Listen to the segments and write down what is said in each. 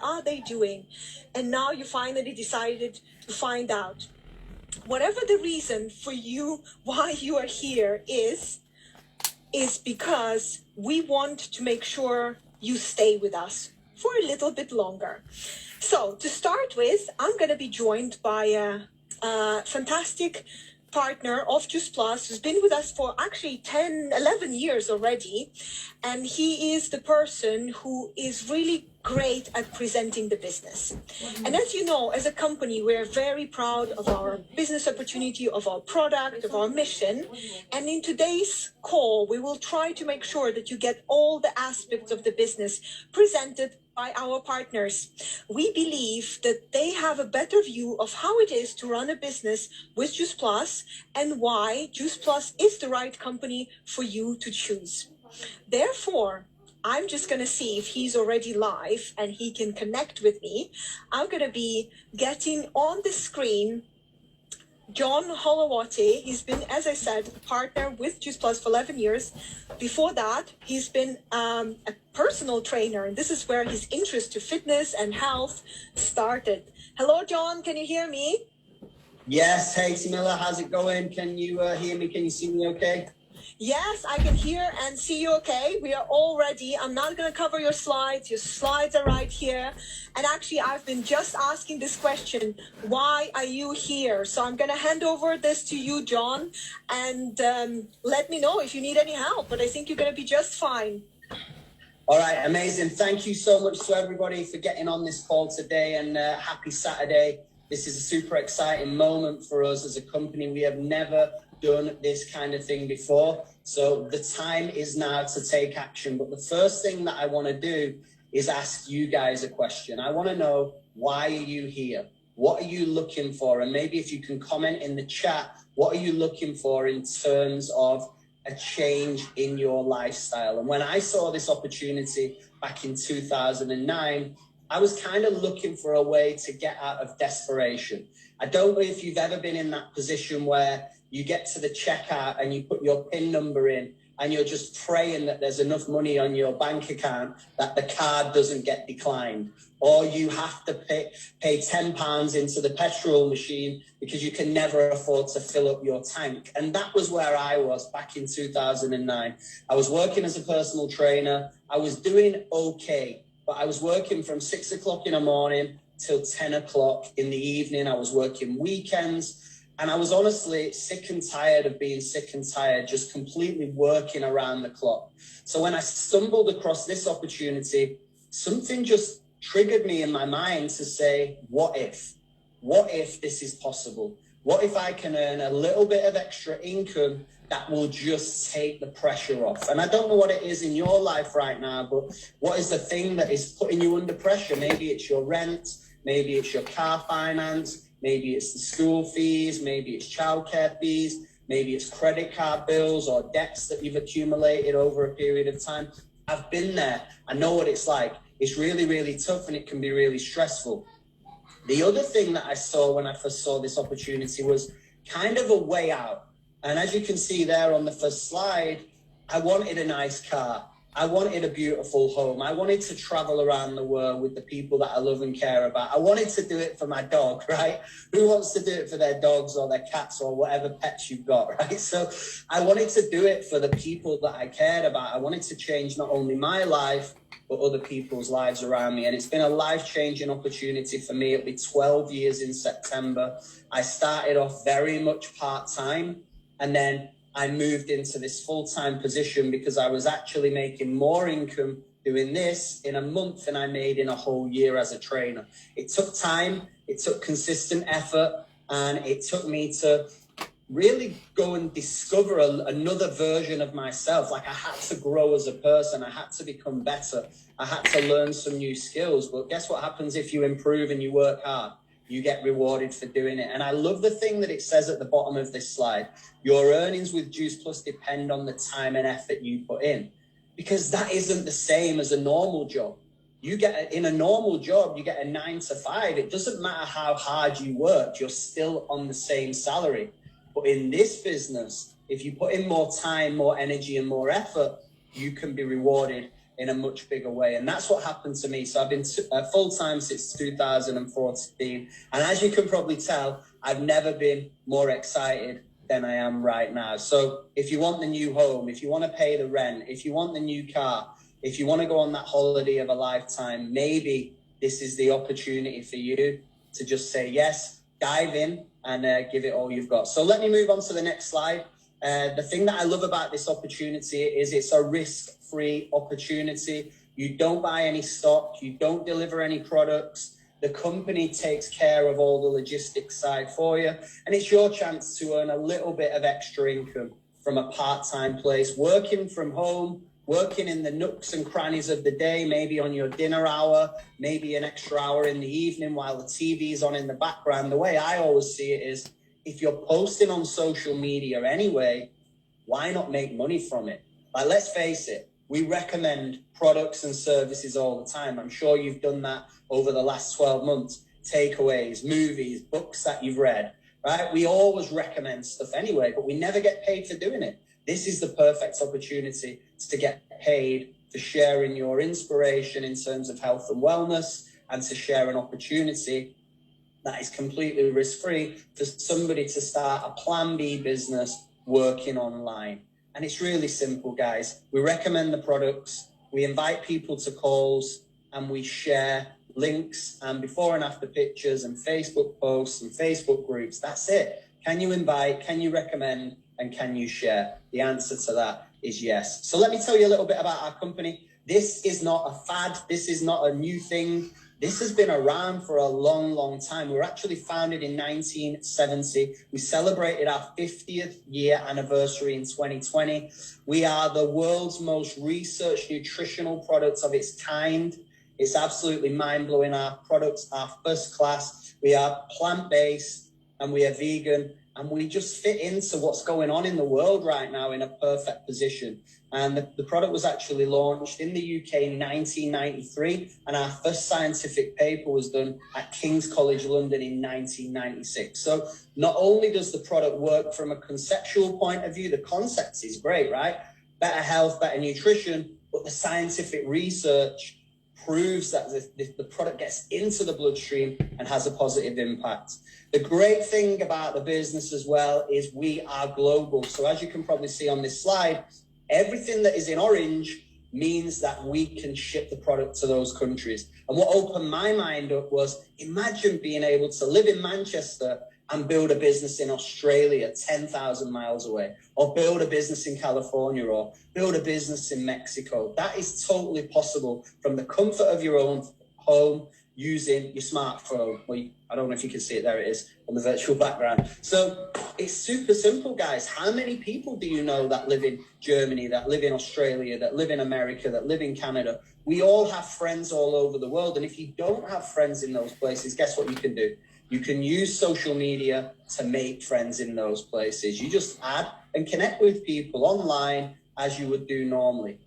are they doing? And now you finally decided to find out. Whatever the reason for you, why you are here is because we want to make sure you stay with us for a little bit longer. So to start with, I'm going to be joined by a fantastic partner of Juice Plus who's been with us for actually 10, 11 years already. And he is the person who is really great at presenting the business. And as you know, as a company, we're very proud of our business opportunity, of our product, of our mission. And in today's call, we will try to make sure that you get all the aspects of the business presented by our partners. We believe that they have a better view of how it is to run a business with Juice Plus and why Juice Plus is the right company for you to choose. Therefore, I'm just going to see if he's already live and he can connect with me. I'm going to be getting on the screen John Holowati. He's been, as I said, a partner with Juice Plus for 11 years. Before that, he's been a personal trainer, and this is where his interest to fitness and health started. Hello, John. Can you hear me? Yes. Hey, Camilla. How's it going? Can you hear me? Can you see me okay? Yes, I can hear and see you okay. We are all ready. I'm not going to cover your slides. Your slides are right here. And actually, I've been just asking this question, why are you here? So I'm going to hand over this to you, John, and let me know if you need any help. But I think you're going to be just fine. All right, amazing. Thank you so much to everybody for getting on this call today, and happy Saturday. This is a super exciting moment for us as a company. We have never done this kind of thing before. So the time is now to take action. But the first thing that I want to do is ask you guys a question. I want to know, why are you here? What are you looking for? And maybe if you can comment in the chat, what are you looking for in terms of a change in your lifestyle? And when I saw this opportunity back in 2009, I was kind of looking for a way to get out of desperation. I don't know if you've ever been in that position where you get to the checkout and you put your PIN number in and you're just praying that there's enough money on your bank account that the card doesn't get declined. Or you have to pay £10 into the petrol machine because you can never afford to fill up your tank. And that was where I was back in 2009. I was working as a personal trainer. I was doing okay, but I was working from 6 o'clock in the morning till 10 o'clock in the evening. I was working weekends. And I was honestly sick and tired of being sick and tired, just completely working around the clock. So when I stumbled across this opportunity, something just triggered me in my mind to say, what if? What if this is possible? What if I can earn a little bit of extra income that will just take the pressure off? And I don't know what it is in your life right now, but what is the thing that is putting you under pressure? Maybe it's your rent, maybe it's your car finance, maybe it's the school fees, maybe it's childcare fees, maybe it's credit card bills or debts that you've accumulated over a period of time. I've been there. I know what it's like. It's really, really tough and it can be really stressful. The other thing that I saw when I first saw this opportunity was kind of a way out. And as you can see there on the first slide, I wanted a nice car. I wanted a beautiful home. I wanted to travel around the world with the people that I love and care about. I wanted to do it for my dog, right? Who wants to do it for their dogs or their cats or whatever pets you've got, right? So I wanted to do it for the people that I cared about. I wanted to change not only my life, but other people's lives around me. And it's been a life-changing opportunity for me. It'll be 12 years in September. I started off very much part-time, and then I moved into this full-time position because I was actually making more income doing this in a month than I made in a whole year as a trainer. It took time, it took consistent effort, and it took me to really go and discover another version of myself. Like I had to grow as a person, I had to become better, I had to learn some new skills. But guess what happens if you improve and you work hard? You get rewarded for doing it. And I love the thing that it says at the bottom of this slide. Your earnings with Juice Plus depend on the time and effort you put in, because that isn't the same as a normal job. You get in a normal job, you get a 9 to 5. It doesn't matter how hard you work, you're still on the same salary. But in this business, if you put in more time, more energy, and more effort, you can be rewarded in a much bigger way. And that's what happened to me. So I've been full-time since 2014. And as you can probably tell, I've never been more excited than I am right now. So if you want the new home, if you want to pay the rent, if you want the new car, if you want to go on that holiday of a lifetime, maybe this is the opportunity for you to just say yes, dive in, and give it all you've got. So let me move on to the next slide. The thing that I love about this opportunity is it's a risk-free opportunity. You don't buy any stock, you don't deliver any products. The company takes care of all the logistics side for you, and it's your chance to earn a little bit of extra income from a part-time place, working from home, working in the nooks and crannies of the day, maybe on your dinner hour, maybe an extra hour in the evening while the TV's on in the background. The way I always see it is, if you're posting on social media anyway, why not make money from it? Like, let's face it, we recommend products and services all the time. I'm sure you've done that over the last 12 months. Takeaways, movies, books that you've read, right? We always recommend stuff anyway, but we never get paid for doing it. This is the perfect opportunity to get paid for sharing your inspiration in terms of health and wellness, and to share an opportunity that is completely risk-free for somebody to start a plan B business working online. And it's really simple, guys. We recommend the products, we invite people to calls, and we share links and before and after pictures and Facebook posts and Facebook groups. That's it. Can you invite, can you recommend, and can you share? The answer to that is yes. So let me tell you a little bit about our company. This is not a fad. This is not a new thing. This has been around for a long, long time. We were actually founded in 1970. We celebrated our 50th year anniversary in 2020. We are the world's most researched nutritional product of its kind. It's absolutely mind-blowing. Our products are first class. We are plant-based and we are vegan. And we just fit into what's going on in the world right now in a perfect position. And the product was actually launched in the UK in 1993. And our first scientific paper was done at King's College London in 1996. So not only does the product work from a conceptual point of view, the concept is great, right? Better health, better nutrition, but the scientific research proves that the product gets into the bloodstream and has a positive impact. The great thing about the business as well is we are global. So as you can probably see on this slide, everything that is in orange means that we can ship the product to those countries. And what opened my mind up was, imagine being able to live in Manchester and build a business in Australia 10,000 miles away, or build a business in California, or build a business in Mexico. That is totally possible from the comfort of your own home using your smartphone. Well, I don't know if you can see it, there it is on the virtual background. So it's super simple, guys. How many people do you know that live in Germany, that live in Australia, that live in America, that live in Canada? We all have friends all over the world. And if you don't have friends in those places, guess what you can do? You can use social media to make friends in those places. You just add and connect with people online as you would do normally.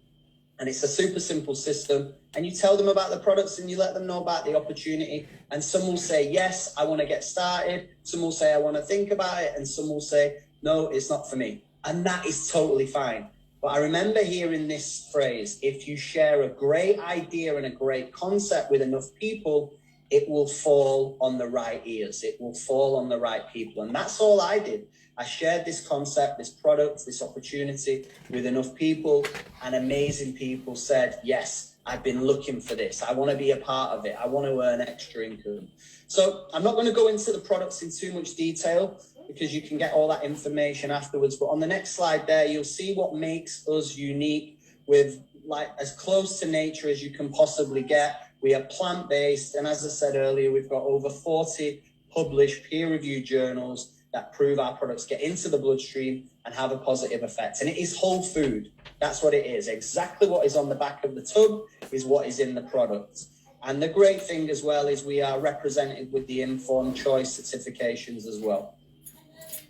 And it's a super simple system. And you tell them about the products and you let them know about the opportunity. And some will say, yes, I want to get started. Some will say, I want to think about it. And some will say, no, it's not for me. And that is totally fine. But I remember hearing this phrase, if you share a great idea and a great concept with enough people, it will fall on the right ears. It will fall on the right people. And that's all I did. I shared this concept, this product, this opportunity with enough people, and amazing people said, yes, I've been looking for this. I want to be a part of it. I want to earn extra income. So I'm not going to go into the products in too much detail because you can get all that information afterwards. But on the next slide there, you'll see what makes us unique, with like as close to nature as you can possibly get. We are plant-based. And as I said earlier, we've got over 40 published peer-reviewed journals that prove our products get into the bloodstream and have a positive effect. And it is whole food. That's what it is. Exactly what is on the back of the tub is what is in the product. And the great thing as well is we are represented with the Informed Choice certifications as well.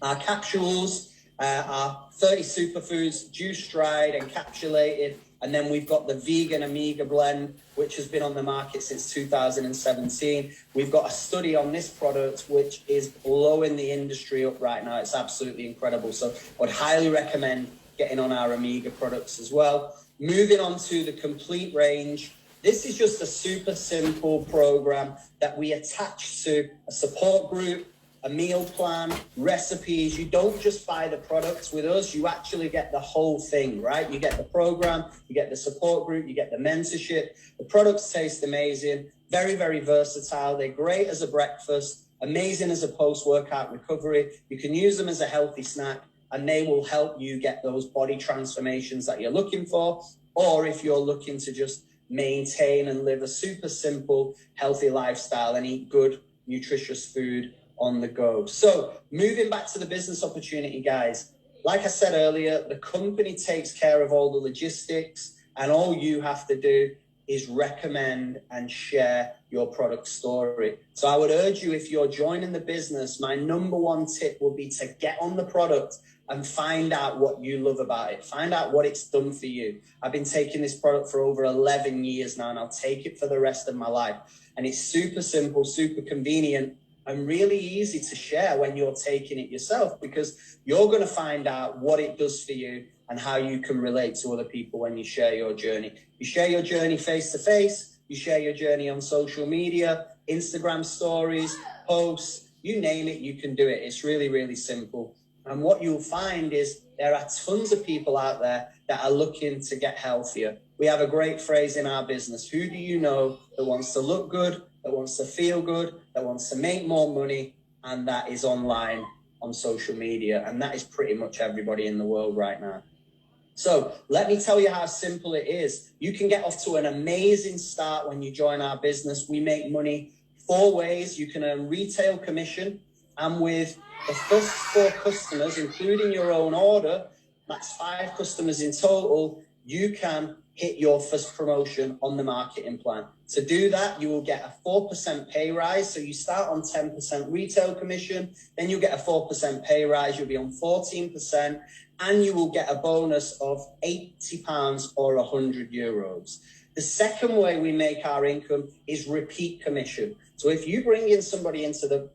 Our capsules are 30 superfoods, juice-dried, encapsulated. And then we've got the vegan Omega blend, which has been on the market since 2017. We've got a study on this product, which is blowing the industry up right now. It's absolutely incredible. So I would highly recommend getting on our Omega products as well. Moving on to the complete range. This is just a super simple program that we attach to a support group, a meal plan, recipes. You don't just buy the products with us, you actually get the whole thing, right? You get the program, you get the support group, you get the mentorship. The products taste amazing, very, very versatile. They're great as a breakfast, amazing as a post-workout recovery. You can use them as a healthy snack, and they will help you get those body transformations that you're looking for. Or if you're looking to just maintain and live a super simple, healthy lifestyle and eat good, nutritious food on the go. So moving back to the business opportunity, guys, like I said earlier, the company takes care of all the logistics, and all you have to do is recommend and share your product story. So I would urge you, if you're joining the business, my number one tip would be to get on the product and find out what you love about it. Find out what it's done for you. I've been taking this product for over 11 years now, and I'll take it for the rest of my life. And it's super simple, super convenient, and really easy to share when you're taking it yourself, because you're going to find out what it does for you and how you can relate to other people when you share your journey. You share your journey face to face, you share your journey on social media, Instagram stories, posts, you name it, you can do it. It's really, really simple. And what you'll find is there are tons of people out there that are looking to get healthier. We have a great phrase in our business: who do you know that wants to look good, that wants to feel good, that wants to make more money, and that is online on social media? And that is pretty much everybody in the world right now. So let me tell you how simple it is. You can get off to an amazing start when you join our business. We make money 4 ways. You can earn retail commission, and with the first 4 customers, including your own order, that's 5 customers in total, you can hit your first promotion on the marketing plan. To do that, you will get a 4% pay rise. So you start on 10% retail commission, then you get a 4% pay rise, you'll be on 14%, and you will get a bonus of £80 or €100. The second way we make our income is repeat commission. So if you bring in somebody into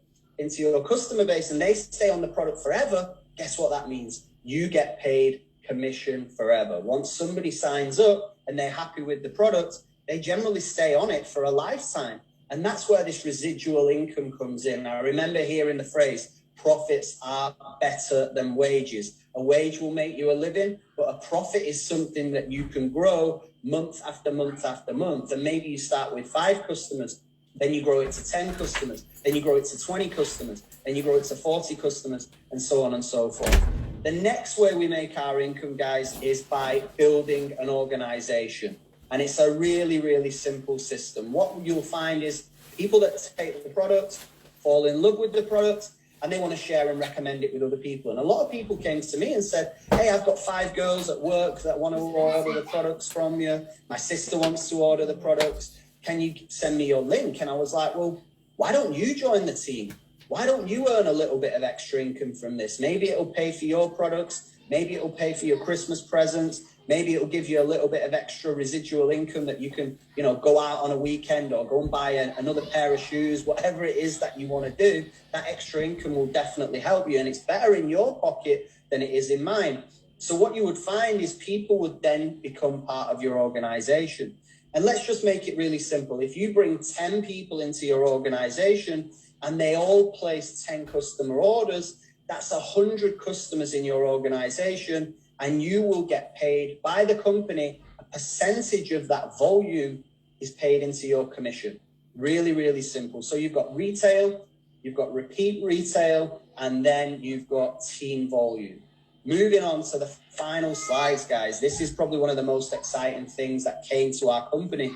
your customer base and they stay on the product forever, guess what that means? You get paid commission forever. Once somebody signs up and they're happy with the product, they generally stay on it for a lifetime. And that's where this residual income comes in. I remember hearing the phrase, profits are better than wages. A wage will make you a living, but a profit is something that you can grow month after month after month. And maybe you start with 5 customers, then you grow it to 10 customers, then you grow it to 20 customers, then you grow it to 40 customers, and so on and so forth. The next way we make our income, guys, is by building an organization. And it's a really, really simple system. What you'll find is people that take the product, fall in love with the product, and they want to share and recommend it with other people. And a lot of people came to me and said, hey, I've got 5 girls at work that want to order the products from you. My sister wants to order the products. Can you send me your link? And I was like, well, why don't you join the team? Why don't you earn a little bit of extra income from this? Maybe it'll pay for your products. Maybe it'll pay for your Christmas presents. Maybe it'll give you a little bit of extra residual income that you can, go out on a weekend or go and buy another pair of shoes, whatever it is that you want to do. That extra income will definitely help you. And it's better in your pocket than it is in mine. So what you would find is people would then become part of your organization. And let's just make it really simple. If you bring 10 people into your organization and they all place 10 customer orders, that's 100 customers in your organization, and you will get paid by the company. A percentage of that volume is paid into your commission. Really, really simple. So you've got retail, you've got repeat retail, and then you've got team volume. Moving on to the final slides, guys. This is probably one of the most exciting things that came to our company,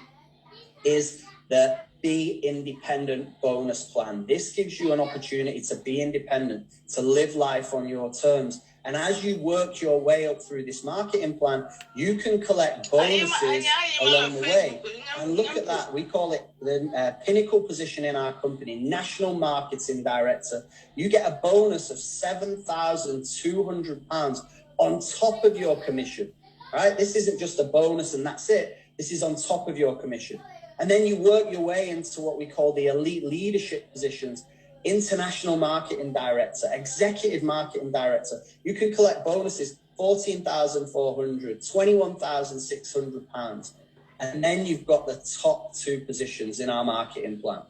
is the Be Independent bonus plan. This gives you an opportunity to be independent, to live life on your terms. And as you work your way up through this marketing plan, you can collect bonuses along the way. And look at that. We call it the pinnacle position in our company, National Marketing Director. You get a bonus of £7,200 on top of your commission, right? This isn't just a bonus and that's it. This is on top of your commission. And then you work your way into what we call the elite leadership positions, International Marketing Director, Executive Marketing Director. You can collect bonuses £14,400, £21,600. And then you've got the top two positions in our marketing plan.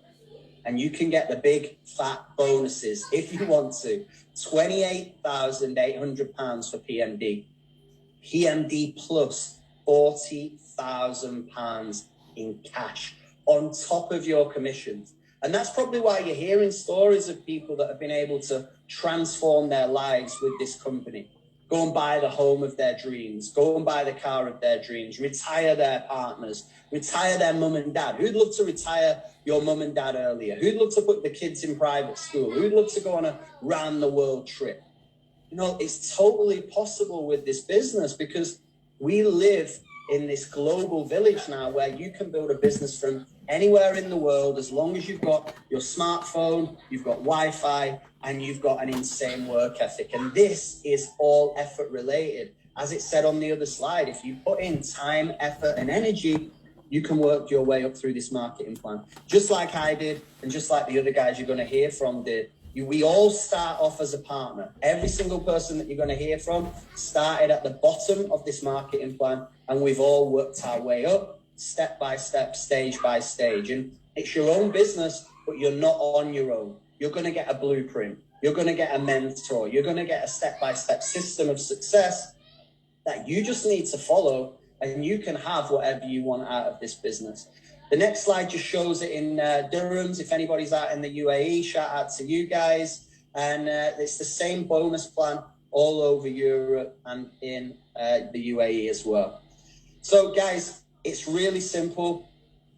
And you can get the big fat bonuses if you want to. £28,800 for PMD. PMD plus £40,000 in cash on top of your commissions. And that's probably why you're hearing stories of people that have been able to transform their lives with this company. Go and buy the home of their dreams. Go and buy the car of their dreams. Retire their partners. Retire their mum and dad. Who'd love to retire your mum and dad earlier? Who'd love to put the kids in private school? Who'd love to go on a round the world trip? You know, it's totally possible with this business because we live in this global village now where you can build a business from anywhere in the world as long as you've got your smartphone, you've got Wi-Fi, and you've got an insane work ethic. And this is all effort related. As it said on the other slide, if you put in time, effort, and energy, you can work your way up through this marketing plan. Just like I did, and just like the other guys you're going to hear from did. We all start off as a partner. Every single person that you're going to hear from started at the bottom of this marketing plan, and we've all worked our way up, step by step, stage by stage. And it's your own business, but you're not on your own. You're going to get a blueprint. You're going to get a mentor. You're going to get a step-by-step system of success that you just need to follow, and you can have whatever you want out of this business. The next slide just shows it in dirhams. If anybody's out in the UAE, shout out to you guys. And it's the same bonus plan all over Europe and in the UAE as well. So guys, it's really simple.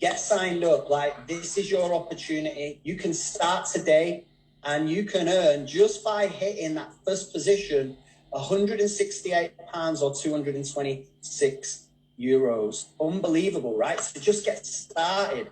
Get signed up. Like, this is your opportunity. You can start today and you can earn, just by hitting that first position, £168 or 226 euros. Unbelievable, right? So just get started.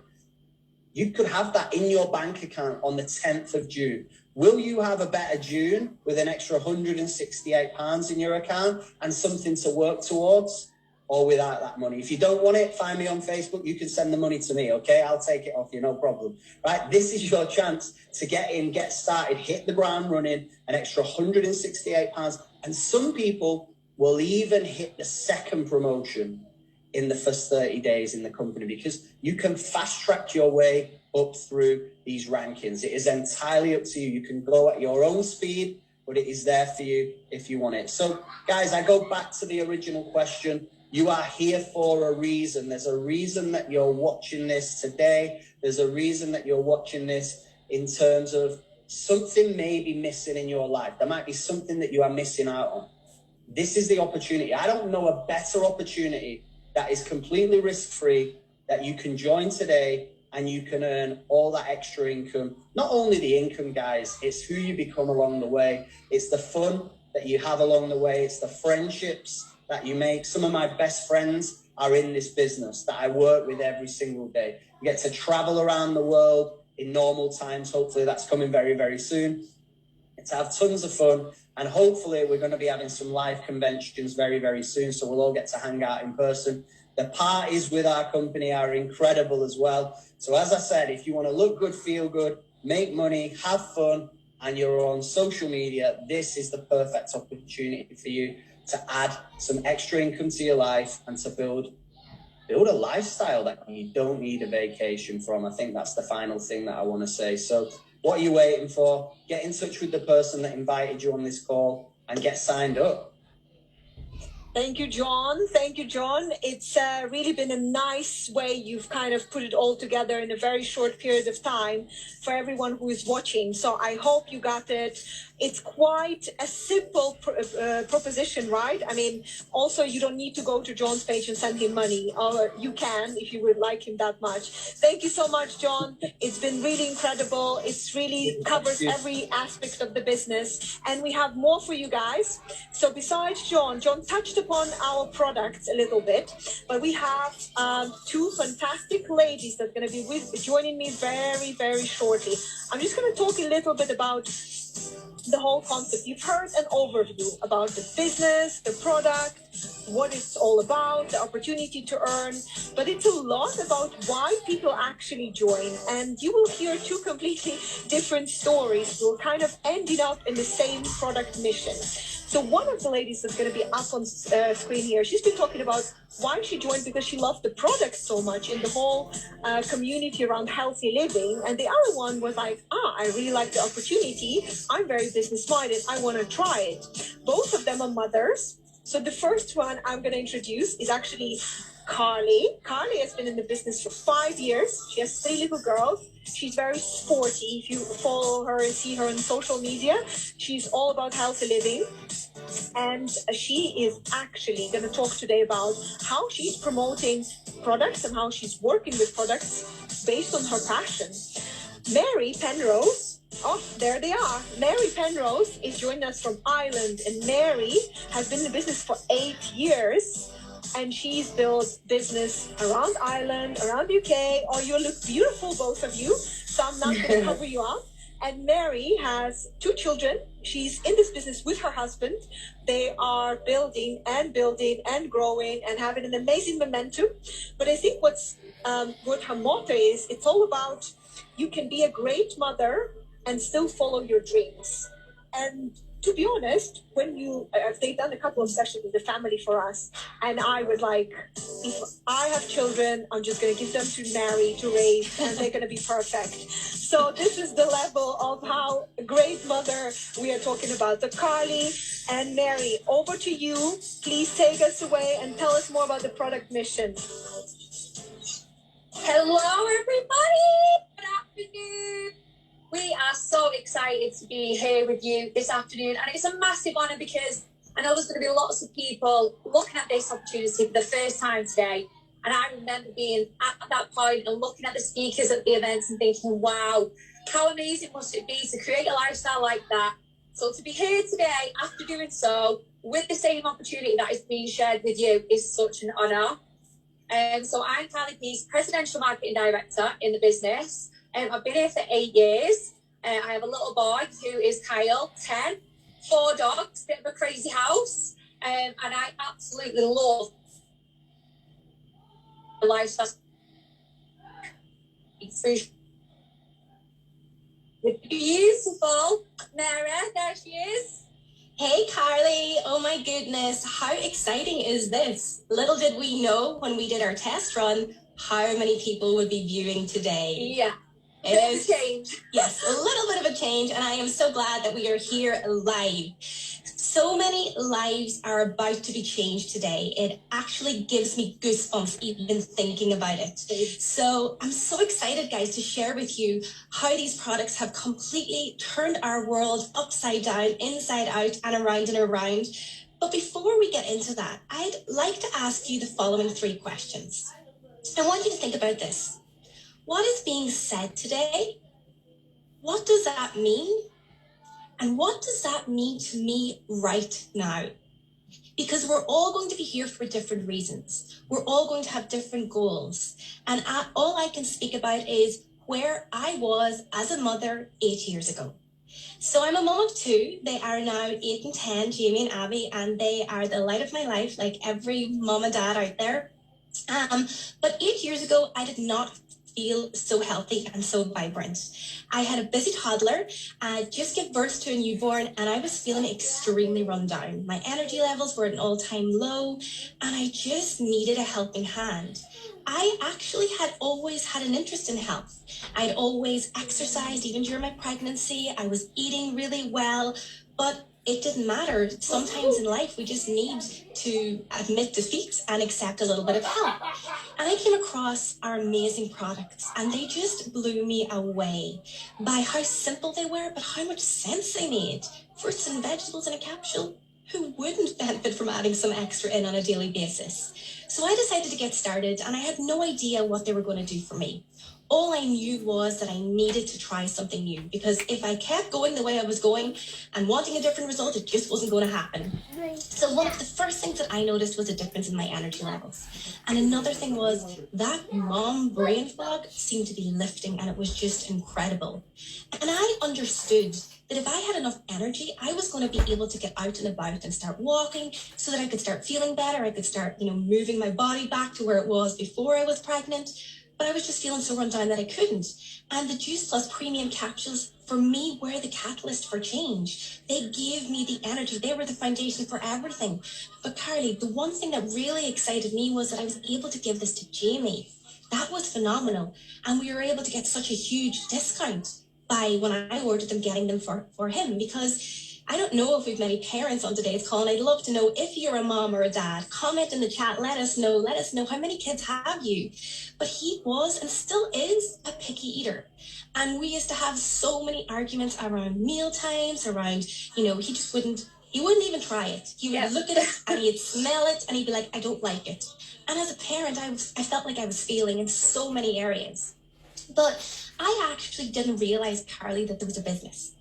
You could have that in your bank account on the 10th of June. Will you have a better June with an extra £168 in your account and something to work towards, or without that money? If you don't want it, find me on Facebook. You can send the money to me, okay? I'll take it off you, no problem. Right? This is your chance to get in, get started, hit the ground running, an extra £168. And some people will even hit the second promotion in the first 30 days in the company, because you can fast track your way up through these rankings. It is entirely up to you. You can go at your own speed, but it is there for you if you want it. So guys, I go back to the original question. You are here for a reason. There's a reason that you're watching this today. There's a reason that you're watching this in terms of something may be missing in your life. There might be something that you are missing out on. This is the opportunity. I don't know a better opportunity that is completely risk-free, that you can join today and you can earn all that extra income. Not only the income, guys, it's who you become along the way. It's the fun that you have along the way. It's the friendships that you make. Some of my best friends are in this business that I work with every single day. You get to travel around the world in normal times. Hopefully that's coming very, very soon. To have tons of fun. And hopefully we're going to be having some live conventions very, very soon. So we'll all get to hang out in person. The parties with our company are incredible as well. So as I said, if you want to look good, feel good, make money, have fun, and you're on social media, this is the perfect opportunity for you to add some extra income to your life and to build a lifestyle that you don't need a vacation from. I think that's the final thing that I want to say. So what are you waiting for? Get in touch with the person that invited you on this call and get signed up. Thank you, John. Thank you, John. It's really been a nice way you've kind of put it all together in a very short period of time for everyone who is watching. So I hope you got it. It's quite a simple proposition, right? I mean, also, you don't need to go to John's page and send him money, or you can if you would like him that much. Thank you so much, John. It's been really incredible. It's really covers every aspect of the business. And we have more for you guys. So besides John touched upon our products a little bit, but we have two fantastic ladies that are going to be joining me very, very shortly. I'm just going to talk a little bit about the whole concept. You've heard an overview about the business, the product, what it's all about, the opportunity to earn, but it's a lot about why people actually join. And you will hear two completely different stories. We'll kind of ended up in the same product mission. So one of the ladies that's going to be up on screen here, she's been talking about why she joined because she loved the product so much in the whole community around healthy living. And the other one was like, I really like the opportunity. I'm very business minded. I want to try it. Both of them are mothers. So the first one I'm going to introduce is actually Carly. Carly has been in the business for 5 years. She has 3 little girls. She's very sporty. If you follow her and see her on social media, she's all about healthy living. And she is actually going to talk today about how she's promoting products and how she's working with products based on her passion. Mary Penrose, oh, there they are. Mary Penrose is joining us from Ireland, and Mary has been in the business for 8 years. And she's built business around Ireland, around UK. Oh, you look beautiful, both of you. So I'm not going to cover you up. And Mary has 2 children. She's in this business with her husband. They are building and growing and having an amazing momentum. But I think what her motto is, it's all about you can be a great mother and still follow your dreams. And to be honest, when they've done a couple of sessions with the family for us, and I was like, if I have children, I'm just going to give them to Mary to raise, and they're going to be perfect. So this is the level of how a great mother we are talking about. So Carly and Mary, over to you. Please take us away and tell us more about the product mission. Hello, everybody. Good afternoon. We are so excited to be here with you this afternoon, and it's a massive honour because I know there's going to be lots of people looking at this opportunity for the first time today. And I remember being at that point and looking at the speakers at the events and thinking, wow, how amazing must it be to create a lifestyle like that? So to be here today after doing so with the same opportunity that is being shared with you is such an honour. So I'm Carly Peace, Presidential Marketing Director in the business. I've been here for 8 years. I have a little boy who is Kyle, 10, 4 dogs, bit of a crazy house. And I absolutely love the lifestyle. The beautiful Mary, there she is. Hey Carly, oh my goodness, how exciting is this? Little did we know when we did our test run how many people would be viewing today. Yeah. It is a change. Yes, a little bit of a change, and I am so glad that we are here live. So many lives are about to be changed today. It actually gives me goosebumps even thinking about it. So I'm so excited, guys, to share with you how these products have completely turned our world upside down, inside out, and around. But before we get into that, I'd like to ask you the following 3 questions. I want you to think about this. What is being said today? What does that mean? And what does that mean to me right now? Because we're all going to be here for different reasons. We're all going to have different goals. And all I can speak about is where I was as a mother 8 years ago. So I'm a mom of 2. They are now 8 and 10, Jamie and Abby, and they are the light of my life, like every mom and dad out there. But 8 years ago, I did not feel so healthy and so vibrant. I had a busy toddler. I just gave birth to a newborn, and I was feeling extremely run down. My energy levels were at an all-time low, and I just needed a helping hand. I actually had always had an interest in health. I'd always exercised, even during my pregnancy. I was eating really well, but it didn't matter. Sometimes in life, we just need to admit defeat and accept a little bit of help. And I came across our amazing products, and they just blew me away by how simple they were, but how much sense they made. Fruits and vegetables in a capsule. Who wouldn't benefit from adding some extra in on a daily basis? So I decided to get started, and I had no idea what they were going to do for me. All I knew was that I needed to try something new, because if I kept going the way I was going and wanting a different result, it just wasn't going to happen. So one of the first things that I noticed was a difference in my energy levels. And another thing was that mom brain fog seemed to be lifting, and it was just incredible. And I understood that if I had enough energy, I was going to be able to get out and about and start walking so that I could start feeling better. I could start, moving my body back to where it was before I was pregnant. but I was just feeling so run down that I couldn't. And the Juice Plus premium capsules, for me, were the catalyst for change. They gave me the energy. They were the foundation for everything. But Carly, the one thing that really excited me was that I was able to give this to Jamie. That was phenomenal. And we were able to get such a huge discount by when I ordered them, getting them for him, because I don't know if we've many parents on today's call, and I'd love to know if you're a mom or a dad. Comment in the chat, let us know how many kids have you. But he was and still is a picky eater. And we used to have so many arguments around meal times, around, he wouldn't even try it. He would look at it and he'd smell it and he'd be like, I don't like it. And as a parent, I felt like I was failing in so many areas. But I actually didn't realize, Carly, that there was a business.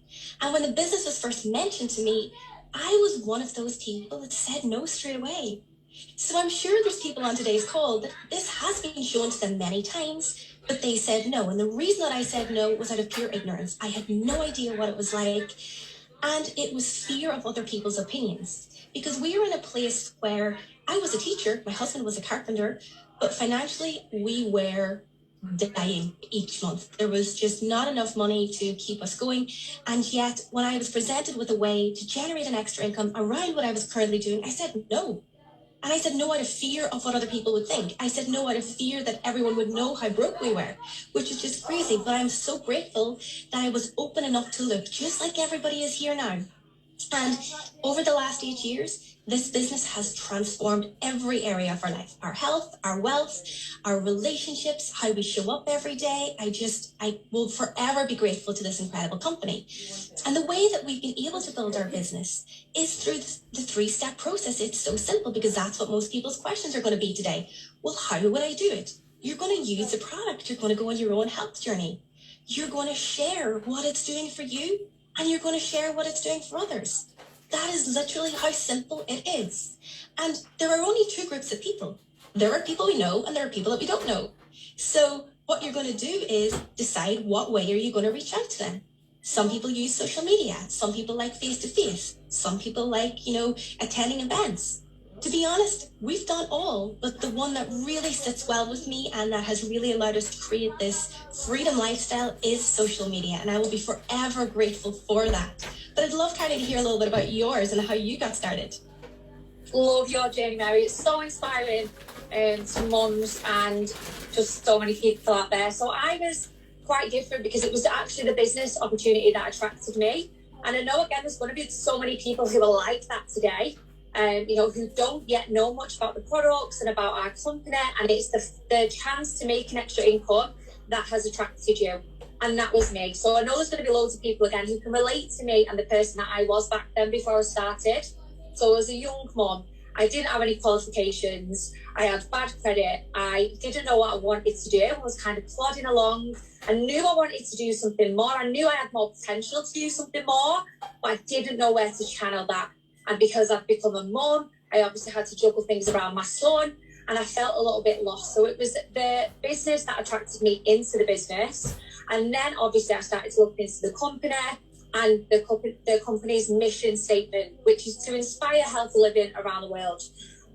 And when the business was first mentioned to me, I was one of those people that said no straight away. So I'm sure there's people on today's call that this has been shown to them many times, but they said no. And the reason that I said no was out of pure ignorance. I had no idea what it was like. And it was fear of other people's opinions. Because we were in a place where I was a teacher, my husband was a carpenter, but financially we were dying each month. There was just not enough money to keep us going. And yet, when I was presented with a way to generate an extra income around what I was currently doing, I said no. And I said no out of fear of what other people would think. I said no out of fear that everyone would know how broke we were, which is just crazy. But I'm so grateful that I was open enough to look, just like everybody is here now. And over the last 8 years, this business has transformed every area of our life, our health, our wealth, our relationships, how we show up every day. I will forever be grateful to this incredible company. And the way that we've been able to build our business is through the 3-step process. It's so simple because that's what most people's questions are going to be today. Well, how would I do it? You're going to use the product. You're going to go on your own health journey. You're going to share what it's doing for you, and you're going to share what it's doing for others. That is literally how simple it is. And there are only 2 groups of people. There are people we know and there are people that we don't know. So what you're going to do is decide what way are you going to reach out to them. Some people use social media. Some people like face-to-face. Some people like, attending events. To be honest, we've done all, but the one that really sits well with me and that has really allowed us to create this freedom lifestyle is social media. And I will be forever grateful for that. But I'd love, Carly, to hear a little bit about yours and how you got started. Love your journey, Mary. It's so inspiring to mums and just so many people out there. So I was quite different because it was actually the business opportunity that attracted me. And I know, again, there's going to be so many people who are like that today, who don't yet know much about the products and about our company. And it's the chance to make an extra income that has attracted you. And that was me. So I know there's going to be loads of people, again, who can relate to me and the person that I was back then before I started. So as a young mum, I didn't have any qualifications. I had bad credit. I didn't know what I wanted to do. I was kind of plodding along. I knew I wanted to do something more. I knew I had more potential to do something more, but I didn't know where to channel that. And because I've become a mum, I obviously had to juggle things around my son, and I felt a little bit lost. So it was the business that attracted me into the business. And then obviously I started to look into the company and the company's mission statement, which is to inspire healthy living around the world.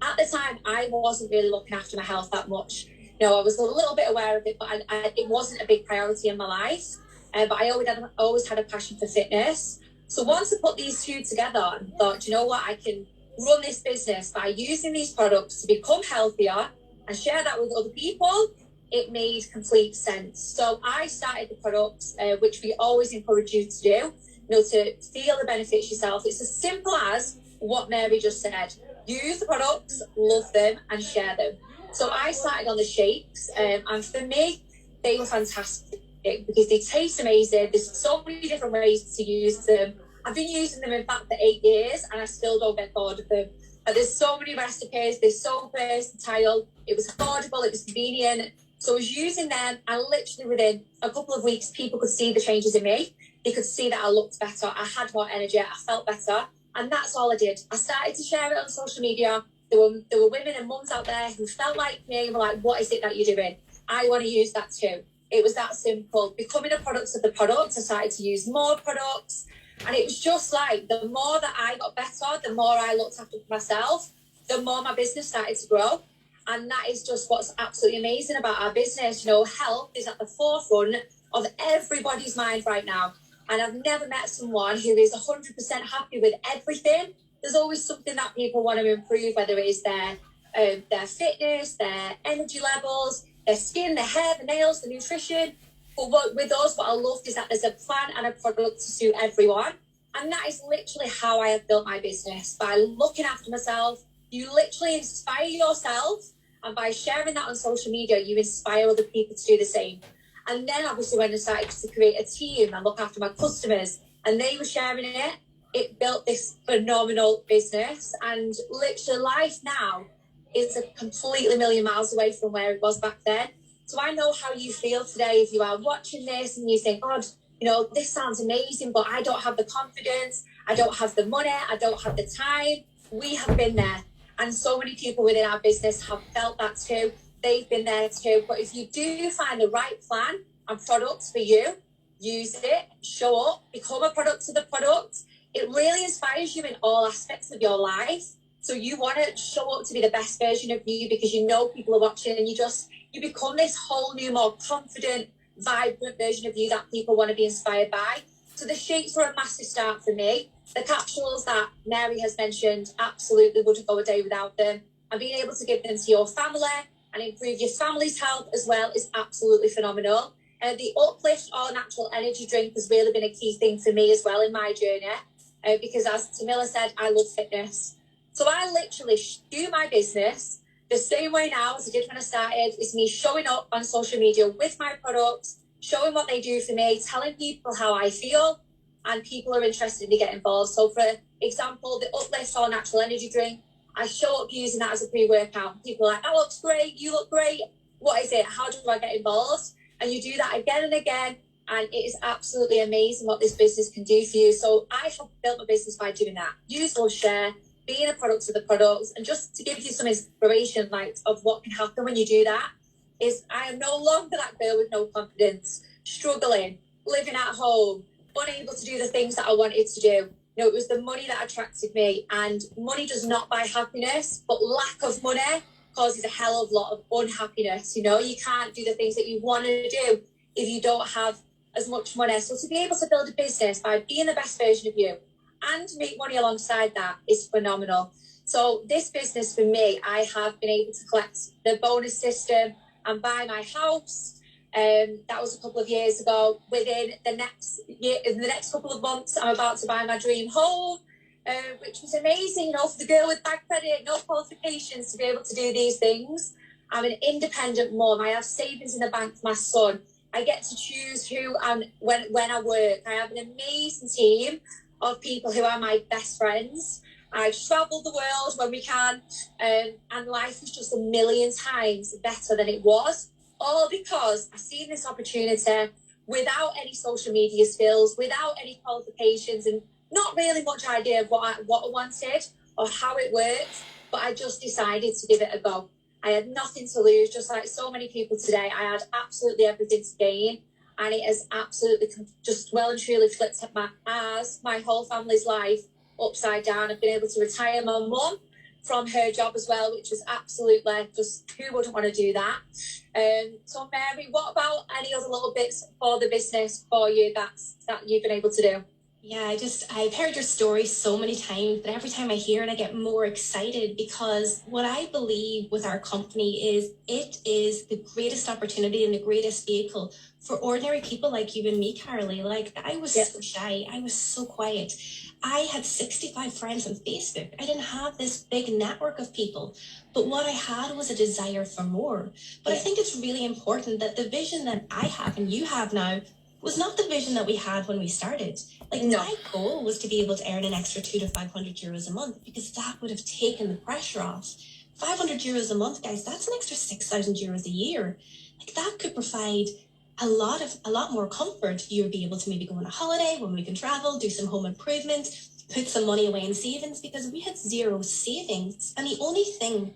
At the time, I wasn't really looking after my health that much. I was a little bit aware of it, but it wasn't a big priority in my life. But I always had a passion for fitness. So once I put these 2 together and thought, you know what, I can run this business by using these products to become healthier and share that with other people, it made complete sense. So I started the products, which we always encourage you to do, to feel the benefits yourself. It's as simple as what Mary just said. Use the products, love them, and share them. So I started on the shakes, and for me, they were fantastic because they taste amazing. There's so many different ways to use them. I've been using them, in fact, for 8 years, and I still don't get bored of them. There's so many recipes. They're so versatile. It was affordable. It was convenient. So I was using them, and literally within a couple of weeks, people could see the changes in me. They could see that I looked better. I had more energy. I felt better. And that's all I did. I started to share it on social media. There were women and mums out there who felt like me and were like, what is it that you're doing? I want to use that too. It was that simple. Becoming a product of the product, I started to use more products. And it was just like, the more that I got better, the more I looked after myself, the more my business started to grow. And that is just what's absolutely amazing about our business. You know, health is at the forefront of everybody's mind right now. And I've never met someone who is 100% happy with everything. There's always something that people want to improve, whether it is their fitness, their energy levels, their skin, their hair, the nails, the nutrition. But with us, what I love is that there's a plan and a product to suit everyone. And that is literally how I have built my business, by looking after myself. You literally inspire yourself, and by sharing that on social media, you inspire other people to do the same. And then obviously when I started to create a team and look after my customers, and they were sharing it, it built this phenomenal business. And literally life now is a completely million miles away from where it was back then. So I know how you feel today if you are watching this and you think, God, you know, this sounds amazing, but I don't have the confidence, I don't have the money, I don't have the time. We have been there. And so many people within our business have felt that too. They've been there too. But if you do find the right plan and products for you, use it, show up, become a product of the product. It really inspires you in all aspects of your life. So you want to show up to be the best version of you, because you know people are watching, and you become this whole new, more confident, vibrant version of you that people want to be inspired by. So the shakes were a massive start for me. The capsules that Mary has mentioned, absolutely wouldn't go a day without them. And being able to give them to your family and improve your family's health as well is absolutely phenomenal. And the Uplift All Natural Energy Drink has really been a key thing for me as well in my journey, because as Tamila said, I love fitness. So I literally do my business the same way now as I did when I started. Is me showing up on social media with my products, showing what they do for me, telling people how I feel, and people are interested to get involved. So for example, the Uplift All Natural Energy Drink, I show up using that as a pre-workout. People are like, that looks great, you look great. What is it? How do I get involved? And you do that again and again. And it is absolutely amazing what this business can do for you. So I have built my business by doing that. Use or share, being a product of the products. And just to give you some inspiration, like, of what can happen when you do that, is I am no longer that girl with no confidence, struggling, living at home, unable to do the things that I wanted to do. You know, it was the money that attracted me, and money does not buy happiness, but lack of money causes a hell of a lot of unhappiness. You know, you can't do the things that you want to do if you don't have as much money. So to be able to build a business by being the best version of you and make money alongside that is phenomenal. So this business for me, I have been able to collect the bonus system and buy my house. That was a couple of years ago. Within the next year, in the next couple of months, I'm about to buy my dream home, which was amazing, you know, for the girl with bad credit, no qualifications, to be able to do these things. I'm an independent mom. I have savings in the bank for my son. I get to choose who and when I work. I have an amazing team of people who are my best friends. I travel the world when we can, and life is just a million times better than it was. All because I seen this opportunity without any social media skills, without any qualifications, and not really much idea of what I wanted or how it worked, but I just decided to give it a go. I had nothing to lose, just like so many people today. I had absolutely everything to gain, and it has absolutely just well and truly flipped my whole family's life upside down. I've been able to retire my mum from her job as well, which is absolutely just, who wouldn't want to do that? So Mary, what about any other little bits for the business for you that you've been able to do? Yeah, I've heard your story so many times, but every time I hear it, I get more excited, because what I believe with our company is it is the greatest opportunity and the greatest vehicle for ordinary people like you and me, Carolee. Like, I was so shy. I was so quiet. I had 65 friends on Facebook. I didn't have this big network of people, but what I had was a desire for more. But I think it's really important that the vision that I have and you have now was not the vision that we had when we started. Like, my goal was to be able to earn an extra 200 to 500 euros a month, because that would have taken the pressure off. 500 euros a month, guys, that's an extra 6,000 euros a year. Like, that could provide a lot more comfort. You would be able to maybe go on a holiday when we can travel, do some home improvement, put some money away in savings, because we had zero savings. And the only thing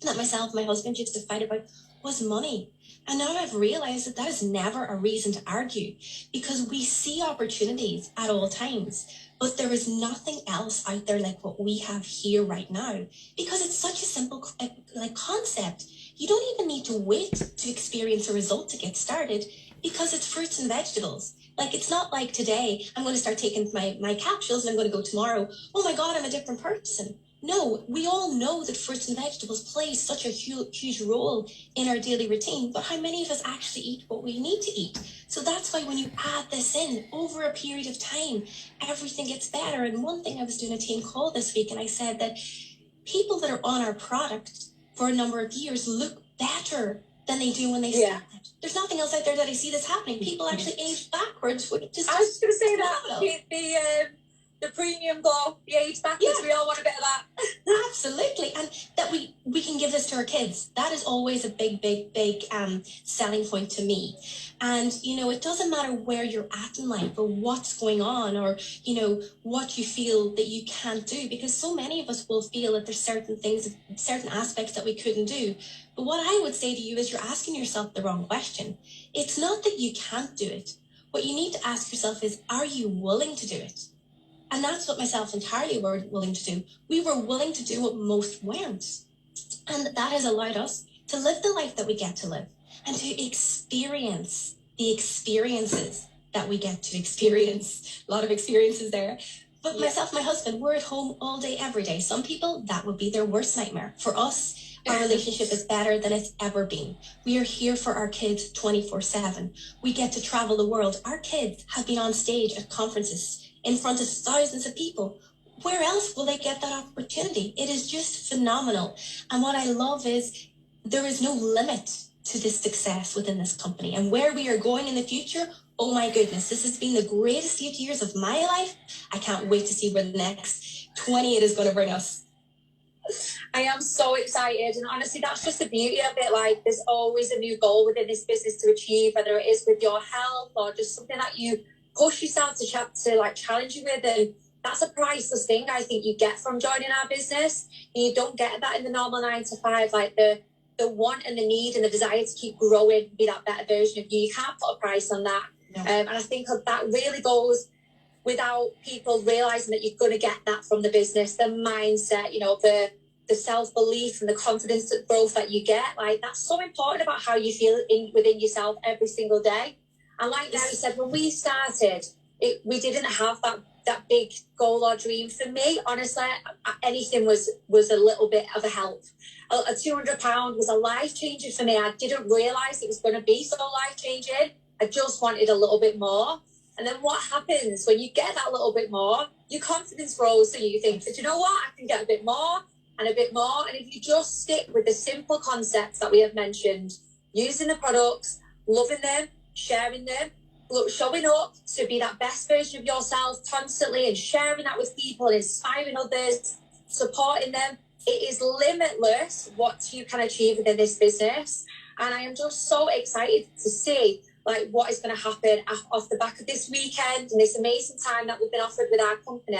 that myself and my husband used to fight about was money. And now I've realized that that is never a reason to argue, because we see opportunities at all times, but there is nothing else out there like what we have here right now, because it's such a simple concept. You don't even need to wait to experience a result to get started, because it's fruits and vegetables. Like, it's not like today, I'm going to start taking my capsules and I'm going to go tomorrow, oh my God, I'm a different person. No, we all know that fruits and vegetables play such a huge role in our daily routine, but how many of us actually eat what we need to eat? So that's why when you add this in over a period of time, everything gets better. And one thing, I was doing a team call this week and I said that people that are on our product for a number of years look better than they do when they started. There's nothing else out there that I see this happening. People actually age backwards, which is I was just going to say that phenomenal. the premium glow, the age backwards, we all want a bit of that. Absolutely. And that we can give this to our kids. That is always a big selling point to me. And, you know, it doesn't matter where you're at in life or what's going on or, you know, what you feel that you can't do, because so many of us will feel that there's certain things, certain aspects that we couldn't do. But what I would say to you is you're asking yourself the wrong question. It's not that you can't do it. What you need to ask yourself is, are you willing to do it? And that's what myself entirely were willing to do. We were willing to do what most weren't. And that has allowed us to live the life that we get to live and to experience the experiences that we get to experience. A lot of experiences there. But myself, my husband, we're at home all day, every day. Some people, that would be their worst nightmare. For us, our relationship is better than it's ever been. We are here for our kids 24/7. We get to travel the world. Our kids have been on stage at conferences in front of thousands of people. Where else will they get that opportunity? It is just phenomenal. And what I love is there is no limit to this success within this company. And where we are going in the future, oh my goodness, this has been the greatest 8 years of my life. I can't wait to see where the next 28 is going to bring us. I am so excited, and honestly, that's just the beauty of it. Like, there's always a new goal within this business to achieve, whether it is with your health or just something that you push yourself to challenge you with. And that's a priceless thing I think you get from joining our business. And you don't get that in the normal 9 to 5, like the want and the need and the desire to keep growing, be that better version of you. You can't put a price on that. No. And I think that really goes without people realizing that you're going to get that from the business, the mindset, you know, the self-belief and the confidence and growth that you get. Like, that's so important about how you feel within yourself every single day. And like Mary said, when we started, we didn't have that big goal or dream. For me, honestly, anything was a little bit of a help. A £200 was a life changer for me. I didn't realise it was going to be so life changing. I just wanted a little bit more. And then what happens when you get that little bit more? Your confidence grows, and you think, you know what, I can get a bit more and a bit more. And if you just stick with the simple concepts that we have mentioned, using the products, loving them, sharing them, showing up to be that best version of yourself constantly and sharing that with people, inspiring others, supporting them, it is limitless what you can achieve within this business. And I am just so excited to see like what is going to happen off the back of this weekend and this amazing time that we've been offered with our company.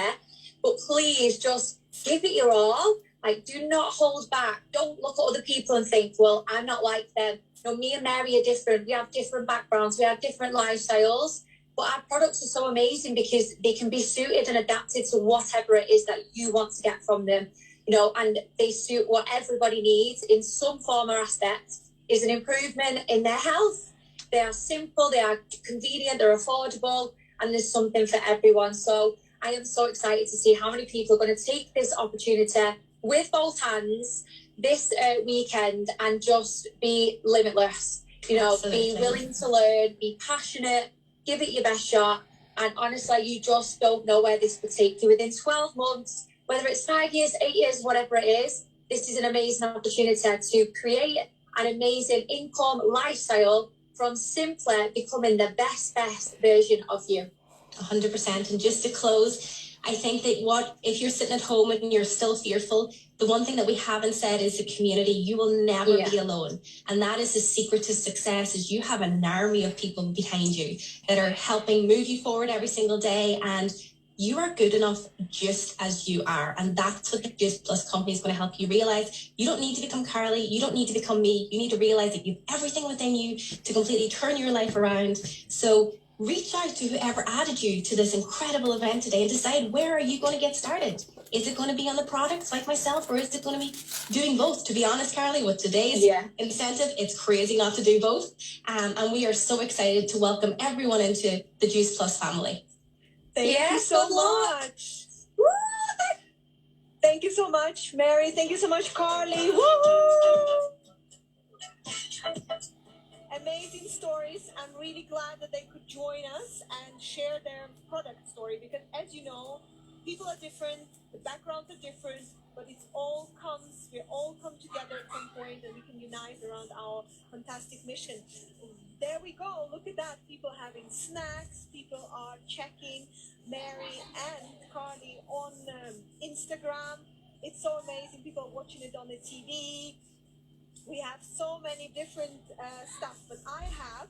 But please just give it your all. Like, do not hold back. Don't look at other people and think, well, I'm not like them. No, me and Mary are different. We have different backgrounds. We have different lifestyles. But our products are so amazing because they can be suited and adapted to whatever it is that you want to get from them. You know, and they suit what everybody needs in some form or aspect. Is an improvement in their health. They are simple, they are convenient, they're affordable, and there's something for everyone. So I am so excited to see how many people are going to take this opportunity with both hands this weekend and just be limitless. You know, Absolutely. Be willing to learn, be passionate, give it your best shot. And honestly, you just don't know where this will take you within 12 months, whether it's 5 years, 8 years, whatever it is. This is an amazing opportunity to create an amazing income lifestyle from simply becoming the best version of you. 100%. And just to close, I think that if you're sitting at home and you're still fearful, the one thing that we haven't said is the community. You will never be alone. And that is the secret to success, is you have an army of people behind you that are helping move you forward every single day. And you are good enough just as you are. And that's what the Juice Plus company is going to help you realize. You don't need to become Carly. You don't need to become me. You need to realize that you have everything within you to completely turn your life around. So reach out to whoever added you to this incredible event today and decide, where are you going to get started? Is it going to be on the products like myself, or is it going to be doing both? To be honest, Carly, with today's incentive, it's crazy not to do both. And we are so excited to welcome everyone into the Juice Plus family. Thank you so much. Woo! Thank you so much, Mary. Thank you so much, Carly. Woo! Amazing stories. I'm really glad that they could join us and share their product story, because as you know, people are different, the backgrounds are different, but we all come together at some point and we can unite around our fantastic mission. There we go. Look at that. People having snacks. People are checking Mary and Carly on Instagram. It's so amazing. People are watching it on the TV. We have so many different stuff, but I have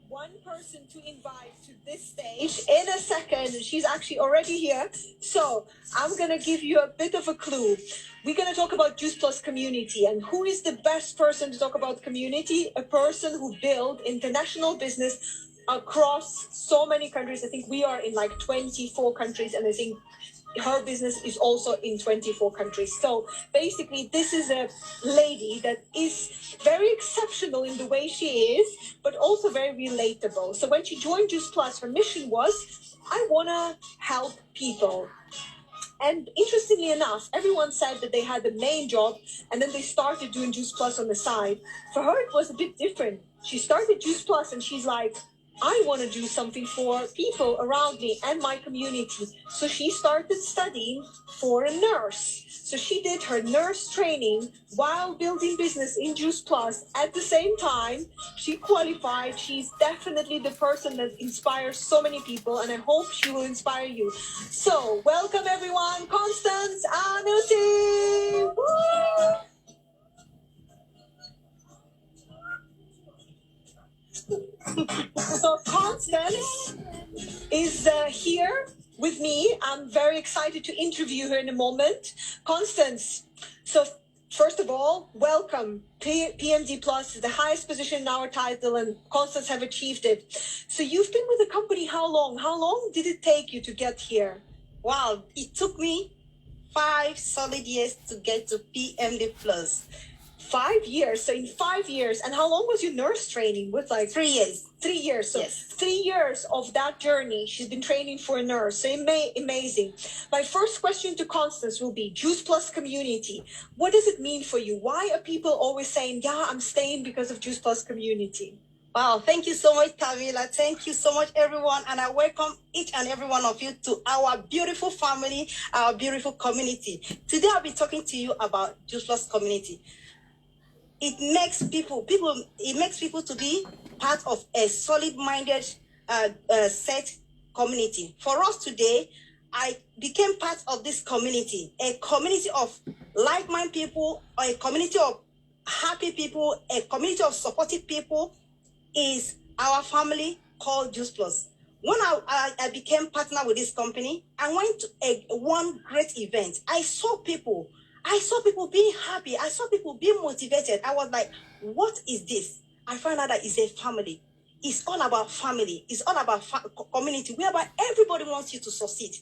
one person to invite to this stage in a second. She's actually already here. So I'm going to give you a bit of a clue. We're going to talk about Juice Plus community. And who is the best person to talk about community? A person who built international business across so many countries. I think we are in like 24 countries, and I think her business is also in 24 countries. So basically, this is a lady that is very exceptional in the way she is, but also very relatable. So when she joined Juice Plus, her mission was, I want to help people. And interestingly enough, everyone said that they had the main job and then they started doing Juice Plus on the side. For her, it was a bit different. She started Juice Plus and she's like, I want to do something for people around me and my community. So she started studying for a nurse. So she did her nurse training while building business in Juice Plus. At the same time, she qualified. She's definitely the person that inspires so many people, and I hope she will inspire you. So welcome everyone, Constance Anusi. Woo! So Constance is here with me. I'm very excited to interview her in a moment. Constance, so first of all, welcome. PMD Plus is the highest position in our title, and Constance have achieved it. So you've been with the company how long? How long did it take you to get here? Wow, it took me 5 solid years to get to PMD Plus. 5 years. So in 5 years, and how long was your nurse training? Was like 3 years. 3 years. So Yes. 3 years of that journey, she's been training for a nurse. So amazing. My first question to Constance will be Juice Plus community. What does it mean for you? Why are people always saying, yeah, I'm staying because of Juice Plus community? Wow, thank you so much, Camila. Thank you so much, everyone. And I welcome each and every one of you to our beautiful family, our beautiful community. Today, I'll be talking to you about Juice Plus community. It makes people to be part of a solid-minded set community. For us today, I became part of this community, a community of like-minded people, or a community of happy people, a community of supportive people is our family called Juice Plus. When I became partner with this company, I went to one great event. I saw people being happy. I saw people being motivated. I was like, what is this? I found out that it's a family. It's all about family. It's all about community, whereby everybody wants you to succeed.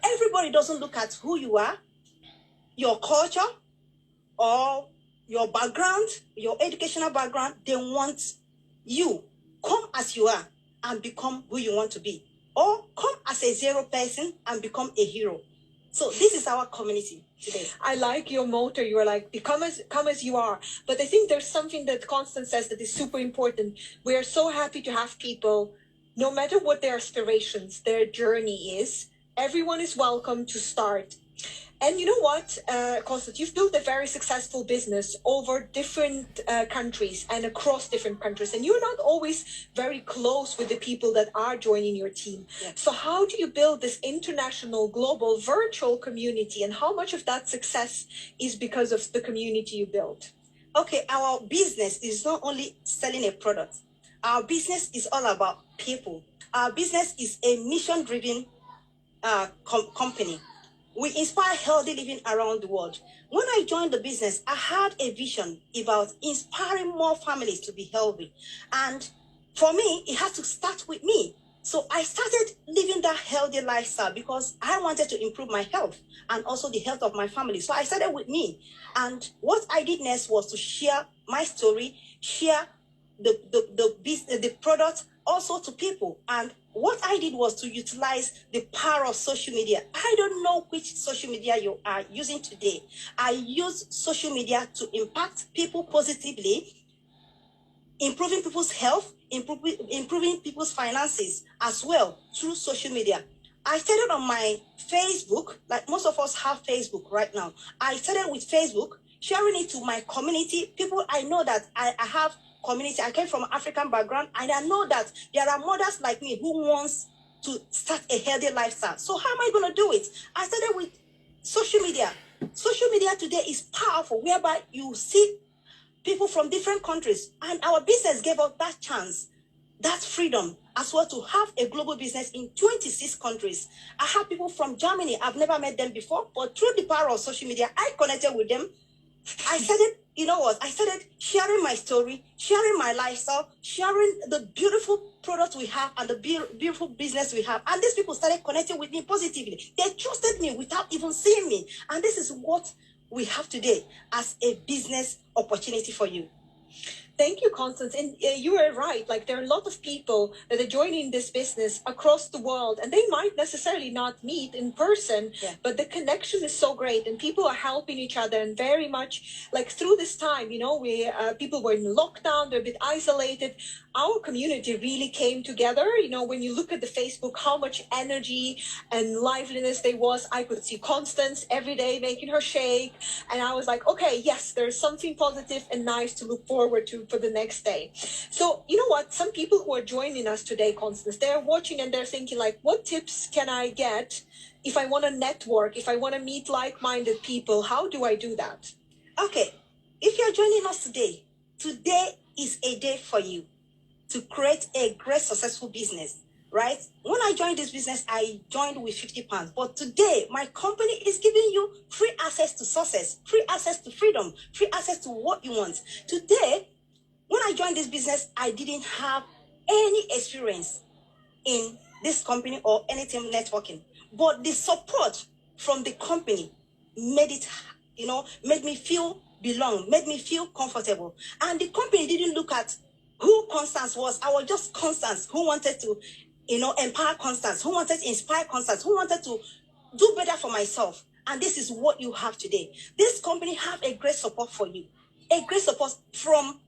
Everybody doesn't look at who you are, your culture, or your background, your educational background. They want you. Come as you are and become who you want to be. Or come as a zero person and become a hero. So this is our community today. I like your motto. You are like, come as you are. But I think there's something that Constance says that is super important. We are so happy to have people, no matter what their aspirations, their journey is, everyone is welcome to start. And you know what, Constance, you've built a very successful business over different countries and across different countries. And you're not always very close with the people that are joining your team. Yeah. So how do you build this international, global, virtual community? And how much of that success is because of the community you built? Okay, our business is not only selling a product. Our business is all about people. Our business is a mission-driven company. We inspire healthy living around the world. When I joined the business, I had a vision about inspiring more families to be healthy. And for me, it had to start with me. So I started living that healthy lifestyle because I wanted to improve my health and also the health of my family. So I started with me. And what I did next was to share my story, share the product also to people. And what I did was to utilize the power of social media. I don't know which social media you are using today. I use social media to impact people positively, improving people's health, improving people's finances as well through social media. I started on my Facebook, like most of us have Facebook right now. I started with Facebook, sharing it to my community. People, I know that I have community. I came from an African background, and I know that there are mothers like me who wants to start a healthy lifestyle. So how am I going to do it? I started with social media. Social media today is powerful, whereby you see people from different countries, and our business gave us that chance, that freedom as well to have a global business in 26 countries. I have people from Germany. I've never met them before, but through the power of social media, I connected with them. I started, you know what? I started sharing my story, sharing my lifestyle, sharing the beautiful products we have and the beautiful business we have. And these people started connecting with me positively. They trusted me without even seeing me. And this is what we have today as a business opportunity for you. Thank you, Constance. And you are right. Like, there are a lot of people that are joining this business across the world, and they might necessarily not meet in person, but the connection is so great, and people are helping each other. And very much like through this time, you know, people were in lockdown, they're a bit isolated. Our community really came together. You know, when you look at the Facebook, how much energy and liveliness there was. I could see Constance every day making her shake, and I was like, okay, yes, there's something positive and nice to look forward to for the next day. So, you know what? Some people who are joining us today, Constance, they're watching and they're thinking like, what tips can I get if I want to network, if I want to meet like-minded people? How do I do that? Okay, if you're joining us today, today is a day for you to create a great successful business, right? When I joined this business, I joined with 50 pounds. But today, my company is giving you free access to success, free access to freedom, free access to what you want. Today, when I joined this business, I didn't have any experience in this company or anything networking. But the support from the company made it, made me feel belong, made me feel comfortable. And the company didn't look at who Constance was. I was just Constance who wanted to, empower Constance, who wanted to inspire Constance, who wanted to do better for myself. And this is what you have today. This company have a great support for you, a great support from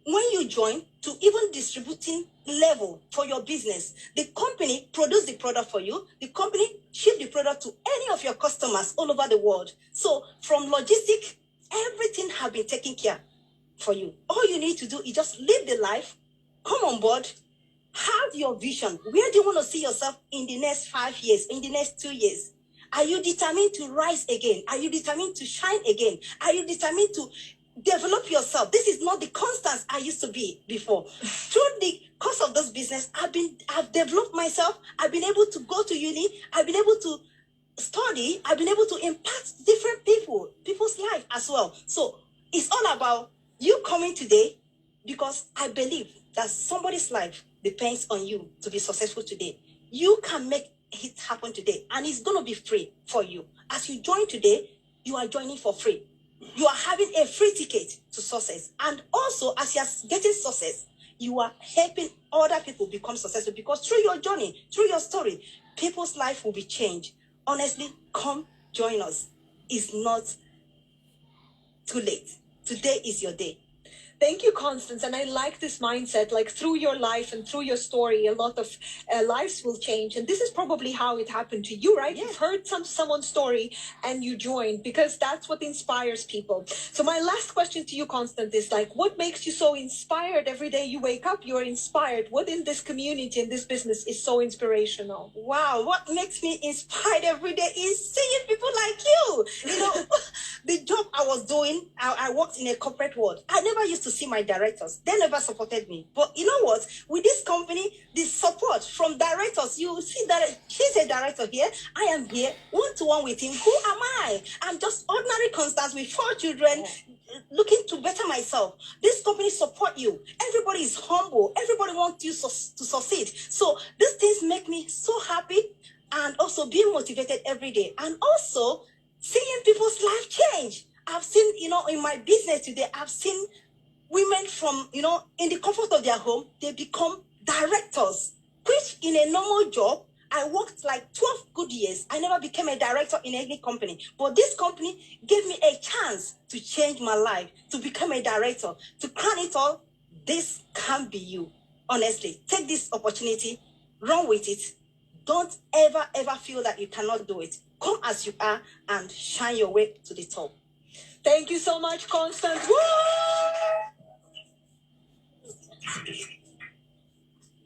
when you join to even distributing level for your business. The company produce the product for you. The company ship the product to any of your customers all over the world. So from logistic, everything have been taken care for you. All you need to do is just live the life, come on board, have your vision. Where do you want to see yourself in the next 5 years, in the next 2 years? Are you determined to rise again? Are you determined to shine again? Are you determined to develop yourself? This is not the Constance I used to be before. Through the course of this business, I've developed myself. I've been able to go to uni. I've been able to study. I've been able to impact different people's life as well. So it's all about you coming today, because I believe that somebody's life depends on you to be successful today. You can make it happen today, and it's going to be free for you. As you join today, you are joining for free. You are having a free ticket to success. And also, as you are getting success, you are helping other people become successful, because through your journey, through your story, people's life will be changed. Honestly, come join us. It's not too late. Today is your day. Thank you, Constance. And I like this mindset, like through your life and through your story, a lot of lives will change. And this is probably how it happened to you, right? Yeah. You've heard someone's story and you joined, because that's what inspires people. So my last question to you, Constance, is like, what makes you so inspired every day you wake up? You're inspired. What in this community, in this business is so inspirational? Wow, what makes me inspired every day is seeing people like you. You know, the job I was doing, I worked in a corporate world. I never used to to see my directors. They never supported me. But you know what? With this company, the support from directors, you see that she's a director here. I am here, one-to-one with him. Who am I? I'm just ordinary Constance with 4 children, looking to better myself. This company support you. Everybody is humble. Everybody wants you to succeed. So these things make me so happy, and also being motivated every day, and also seeing people's life change. I've seen, in my business today, I've seen women from, in the comfort of their home, they become directors, which in a normal job, I worked like 12 good years. I never became a director in any company. But this company gave me a chance to change my life, to become a director. To crown it all, this can be you. Honestly, take this opportunity, run with it. Don't ever feel that you cannot do it. Come as you are and shine your way to the top. Thank you so much, Constance. Woo!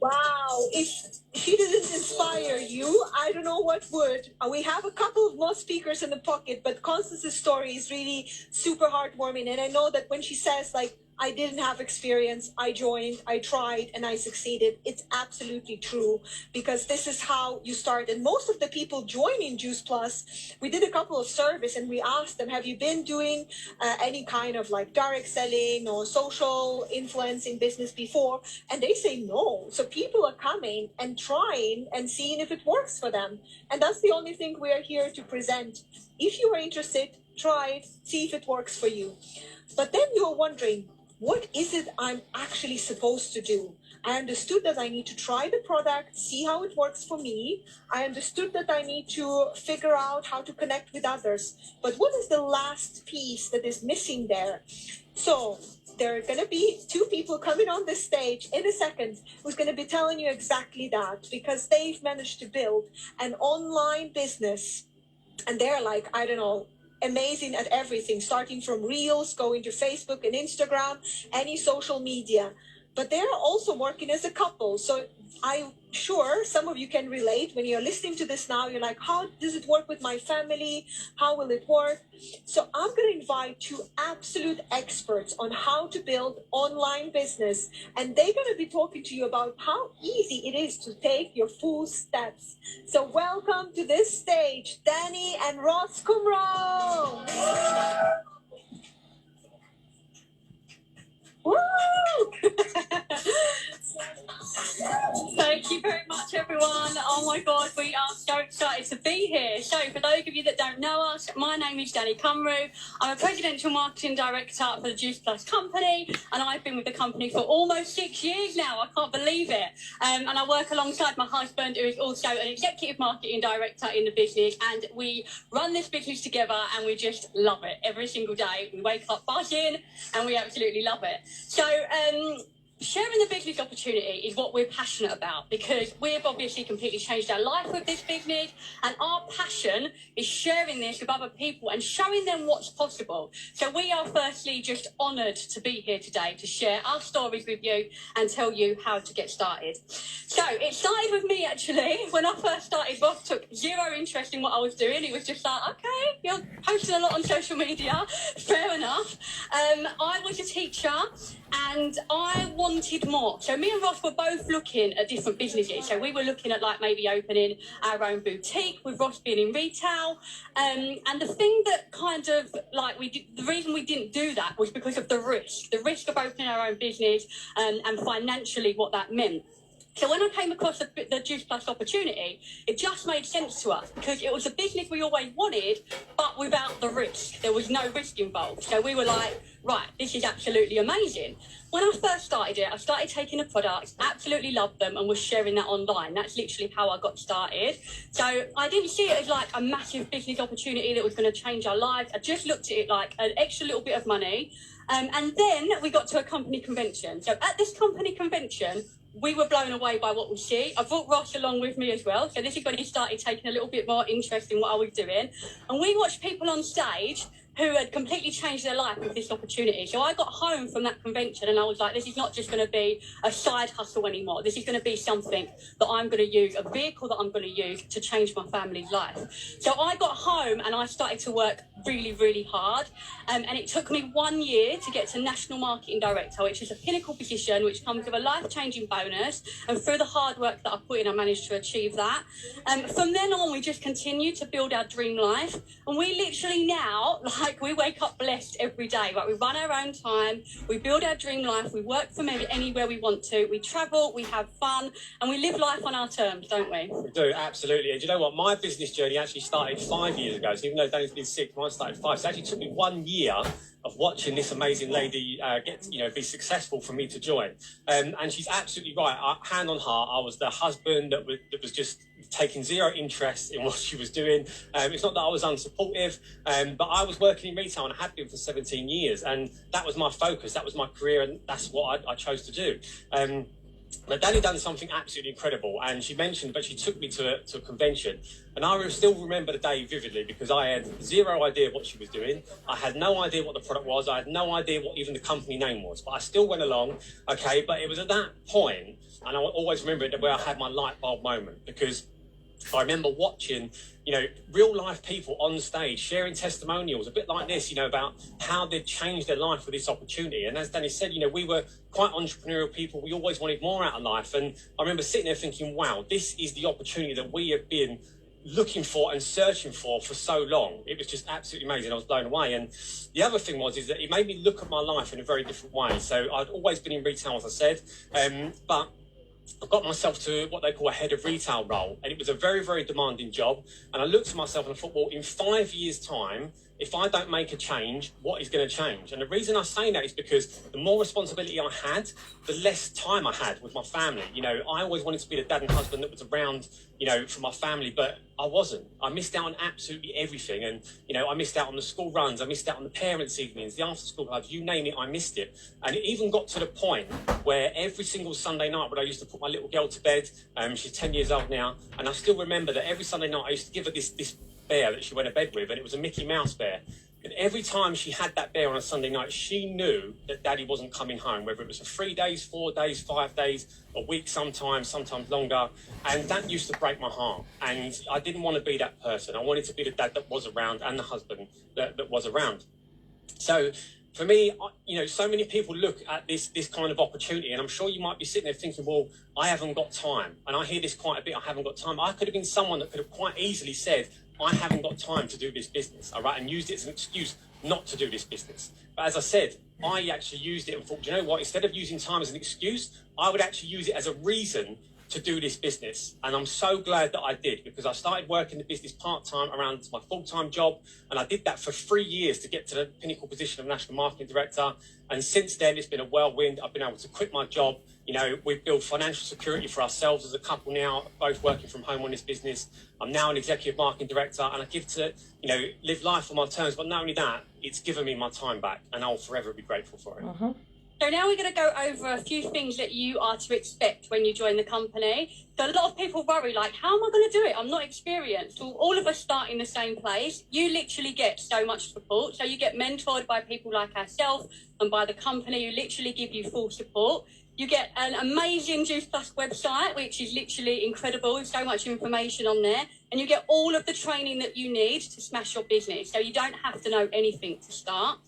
Wow, if she didn't inspire you, I don't know what would. We have a couple of more speakers in the pocket, but Constance's story is really super heartwarming. And I know that when she says, like, I didn't have experience, I joined, I tried, and I succeeded, it's absolutely true, because this is how you start. And most of the people joining Juice Plus, we did a couple of surveys and we asked them, have you been doing any kind of like direct selling or social influencing business before? And they say no. So people are coming and trying and seeing if it works for them. And that's the only thing we are here to present. If you are interested, try it, see if it works for you. But then you're wondering, what is it I'm actually supposed to do? I understood that I need to try the product, see how it works for me. I understood that I need to figure out how to connect with others. But what is the last piece that is missing there? So there are going to be 2 people coming on this stage in a second who's going to be telling you exactly that, because they've managed to build an online business. And they're like, I don't know, amazing at everything, starting from Reels, going to Facebook and Instagram, any social media. But they're also working as a couple. So I'm sure some of you can relate. When you're listening to this now, you're like, how does it work with my family? How will it work? So I'm going to invite 2 absolute experts on how to build online business. And they're going to be talking to you about how easy it is to take your full steps. So welcome to this stage, Danny and Ross Kumro. Woo! Thank you very much, everyone. Oh my God, we are so excited to be here. So, for those of you that don't know us, my name is Danny Cumru. I'm a Presidential Marketing Director for the Juice Plus company, and I've been with the company for almost 6 years now. I can't believe it. And I work alongside my husband, who is also an Executive Marketing Director in the business, and we run this business together, and we just love it every single day. We wake up buzzing, and we absolutely love it. So, sharing the business opportunity is what we're passionate about, because we've obviously completely changed our life with this business, and our passion is sharing this with other people and showing them what's possible. So we are firstly just honoured to be here today to share our stories with you and tell you how to get started. So it started with me, actually. When I first started, Ross took zero interest in what I was doing. He was just like, okay, you're posting a lot on social media, fair enough. I was a teacher and I wanted more. So me and Ross were both looking at different businesses. So we were looking at like maybe opening our own boutique, with Ross being in retail. And the thing that kind of like the reason we didn't do that was because of the risk of opening our own business, and financially what that meant. So when I came across the Juice Plus opportunity, it just made sense to us, because it was a business we always wanted, but without the risk. There was no risk involved. So we were like, right, this is absolutely amazing. When I first started it, I started taking the products, absolutely loved them, and was sharing that online. That's literally how I got started. So I didn't see it as like a massive business opportunity that was going to change our lives. I just looked at it like an extra little bit of money. And then we got to a company convention. So at this company convention, we were blown away by what we see. I brought Ross along with me as well. So this is when he started taking a little bit more interest in what I was doing. And we watched people on stage who had completely changed their life with this opportunity. So I got home from that convention and I was like, this is not just going to be a side hustle anymore. This is going to be something that I'm going to use, a vehicle that I'm going to use to change my family's life. So I got home and I started to work really, really hard. And it took me 1 year to get to National Marketing Director, which is a pinnacle position, which comes with a life-changing bonus. And through the hard work that I put in, I managed to achieve that. From then on, we just continued to build our dream life. And we literally now, like, we wake up blessed every day. Like, we run our own time, we build our dream life, we work from anywhere we want to, we travel, we have fun, and we live life on our terms, don't we? We do, absolutely. And do you know what? My business journey actually started 5 years ago. So even though Danny's been 6, mine started 5. So it actually took me 1 year of watching this amazing lady be successful for me to join. And she's absolutely right. Hand on heart, I was the husband that was just taking zero interest in what she was doing. It's not that I was unsupportive, but I was working in retail and I had been for 17 years. And that was my focus, that was my career, and that's what I chose to do. But Danny done something absolutely incredible, and she mentioned, but she took me to a convention, and I still remember the day vividly because I had zero idea what she was doing. I had no idea what the product was. I had no idea what even the company name was, but I still went along, okay? But it was at that point, and I always remember it, where I had my light bulb moment, because I remember watching, real life people on stage sharing testimonials, a bit like this, about how they'd changed their life with this opportunity. And as Danny said, we were quite entrepreneurial people. We always wanted more out of life. And I remember sitting there thinking, wow, this is the opportunity that we have been looking for and searching for so long. It was just absolutely amazing. I was blown away. And the other thing is that it made me look at my life in a very different way. So I'd always been in retail, as I said, but I got myself to what they call a head of retail role, and it was a very, very demanding job. And I looked at myself and I thought, well, in 5 years' time, if I don't make a change, what is going to change? And the reason I say that is because the more responsibility I had, the less time I had with my family. I always wanted to be the dad and husband that was around, for my family, but I wasn't. I missed out on absolutely everything. And, I missed out on the school runs. I missed out on the parents' evenings, the after-school clubs, you name it, I missed it. And it even got to the point where every single Sunday night when I used to put my little girl to bed, she's 10 years old now, and I still remember that every Sunday night I used to give her this bear that she went to bed with, and it was a Mickey Mouse bear. And every time she had that bear on a Sunday night, she knew that Daddy wasn't coming home, whether it was for 3 days, 4 days, 5 days, a week sometimes longer. And that used to break my heart. And I didn't want to be that person. I wanted to be the dad that was around and the husband that was around. So for me, so many people look at this kind of opportunity, and I'm sure you might be sitting there thinking, well, I haven't got time. And I hear this quite a bit, I haven't got time. I could have been someone that could have quite easily said, I haven't got time to do this business, all right, and used it as an excuse not to do this business. But as I said, I actually used it and thought, do you know what, instead of using time as an excuse, I would actually use it as a reason to do this business. And I'm so glad that I did, because I started working the business part-time around my full-time job, and I did that for 3 years to get to the pinnacle position of National Marketing Director. And since then, it's been a whirlwind. I've been able to quit my job. We've built financial security for ourselves as a couple now, both working from home on this business. I'm now an executive marketing director, and I give to, live life on my terms. But not only that, it's given me my time back, and I'll forever be grateful for it. Uh-huh. So now we're going to go over a few things that you are to expect when you join the company. So a lot of people worry, like, how am I going to do it? I'm not experienced. Well, all of us start in the same place. You literally get so much support. So you get mentored by people like ourselves and by the company who literally give you full support. You get an amazing Juice Plus website, which is literally incredible. There's so much information on there. And you get all of the training that you need to smash your business. So you don't have to know anything to start.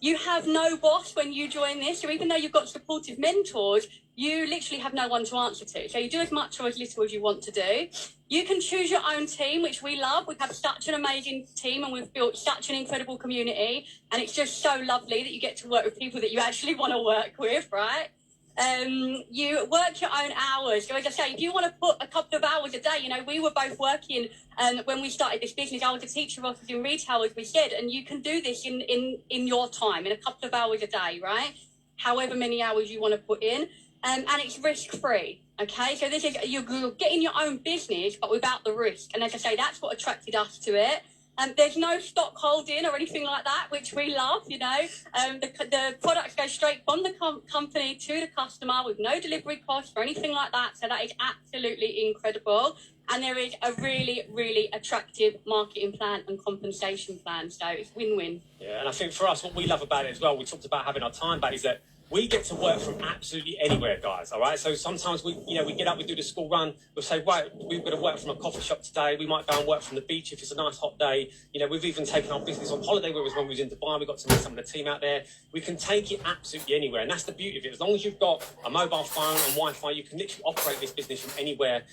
You have no boss when you join this. So even though you've got supportive mentors, you literally have no one to answer to. So you do as much or as little as you want to do. You can choose your own team, which we love. We have such an amazing team, and we've built such an incredible community. And it's just so lovely that you get to work with people that you actually want to work with, right? You work your own hours. So as I say, if you want to put a couple of hours a day, we were both working when we started this business. I was a teacher, I was in retail, as we said, and you can do this in your time, in a couple of hours a day, right? However many hours you want to put in, and it's risk-free, okay? So this is, you're getting your own business, but without the risk. And as I say, that's what attracted us to it. There's no stock holding or anything like that, which we love, The products go straight from the company to the customer with no delivery costs or anything like that. So that is absolutely incredible. And there is a really, really attractive marketing plan and compensation plan. So it's win-win. Yeah, and I think for us, what we love about it as well, we talked about having our time back, is that we get to work from absolutely anywhere, guys. All right. So sometimes we get up, we do the school run. We'll say, right, we're going to work from a coffee shop today. We might go and work from the beach if it's a nice hot day. We've even taken our business on holiday with us when we was in Dubai. We got to meet some of the team out there. We can take it absolutely anywhere, and that's the beauty of it. As long as you've got a mobile phone and Wi-Fi, you can literally operate this business from anywhere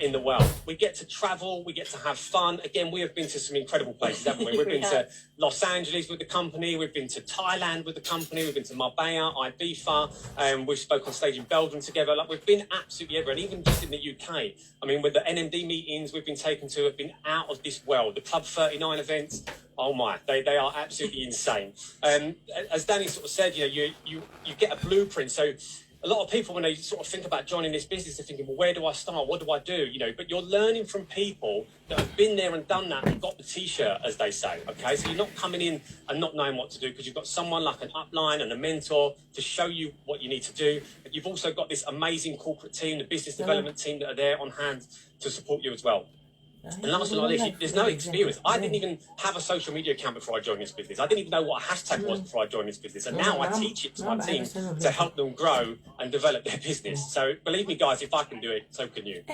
in the world. We get to travel. We get to have fun. Again, we have been to some incredible places, haven't we? We've been to Los Angeles with the company. We've been to Thailand with the company. We've been to Marbella, Ibiza. We've spoke on stage in Belgium together. Like, we've been absolutely everywhere. And even just in the UK, I mean, with the NMD meetings we've been taken to have been out of this world. The Club 39 events, oh my, they are absolutely insane. As Danny sort of said, you get a blueprint. So a lot of people, when they sort of think about joining this business, they're thinking, well, where do I start? What do I do? But you're learning from people that have been there and done that and got the T-shirt, as they say, okay? So you're not coming in and not knowing what to do, because you've got someone like an upline and a mentor to show you what you need to do. And you've also got this amazing corporate team, the business development team that are there on hand to support you as well. And last but not least, there's no experience. I didn't even have a social media account before I joined this business. I didn't even know what a hashtag was before I joined this business. And now I teach it to my team to help them grow and develop their business. So believe me, guys, if I can do it, so can you.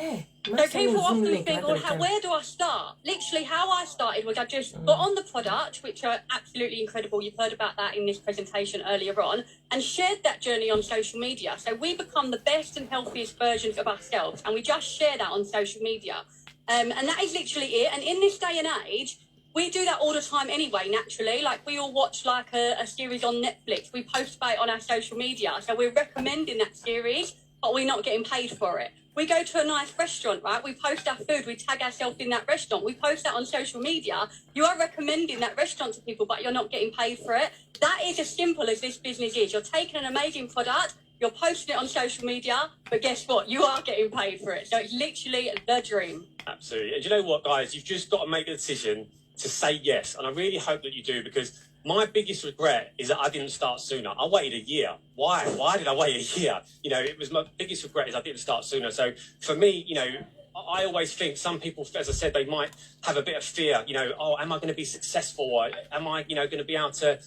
So people often think, well, where do I start? Literally, how I started was I just got on the product, which are absolutely incredible. You've heard about that in this presentation earlier on, and shared that journey on social media. So we become the best and healthiest versions of ourselves, and we just share that on social media. And that is literally it. And in this day and age, we do that all the time anyway, naturally. Like, we all watch like a series on Netflix. We post about it on our social media. So we're recommending that series, but we're not getting paid for it. We go to a nice restaurant, right? We post our food. We tag ourselves in that restaurant. We post that on social media. You are recommending that restaurant to people, but you're not getting paid for it. That is as simple as this business is. You're taking an amazing product, you're posting it on social media, but guess what? You are getting paid for it. So it's literally the dream. Absolutely. And you know what, guys? You've just got to make the decision to say yes. And I really hope that you do, because my biggest regret is that I didn't start sooner. I waited a year. Why? Why did I wait a year? It was my biggest regret is I didn't start sooner. So for me, I always think some people, as I said, they might have a bit of fear, oh, am I going to be successful? Or am I, going to be able to,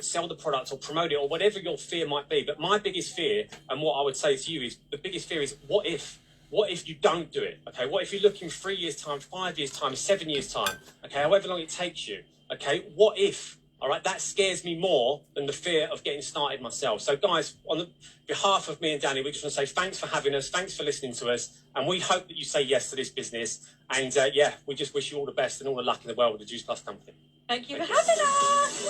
sell the product or promote it, or whatever your fear might be. But my biggest fear, and what I would say to you is, the biggest fear is, what if? What if you don't do it? Okay, what if you're looking 3 years' time, 5 years' time, 7 years' time? Okay, however long it takes you. Okay, what if? All right, that scares me more than the fear of getting started myself. So, guys, on behalf of me and Danny, we just want to say thanks for having us, thanks for listening to us, and we hope that you say yes to this business. And we just wish you all the best and all the luck in the world with the Juice Plus company. Thank you for having us.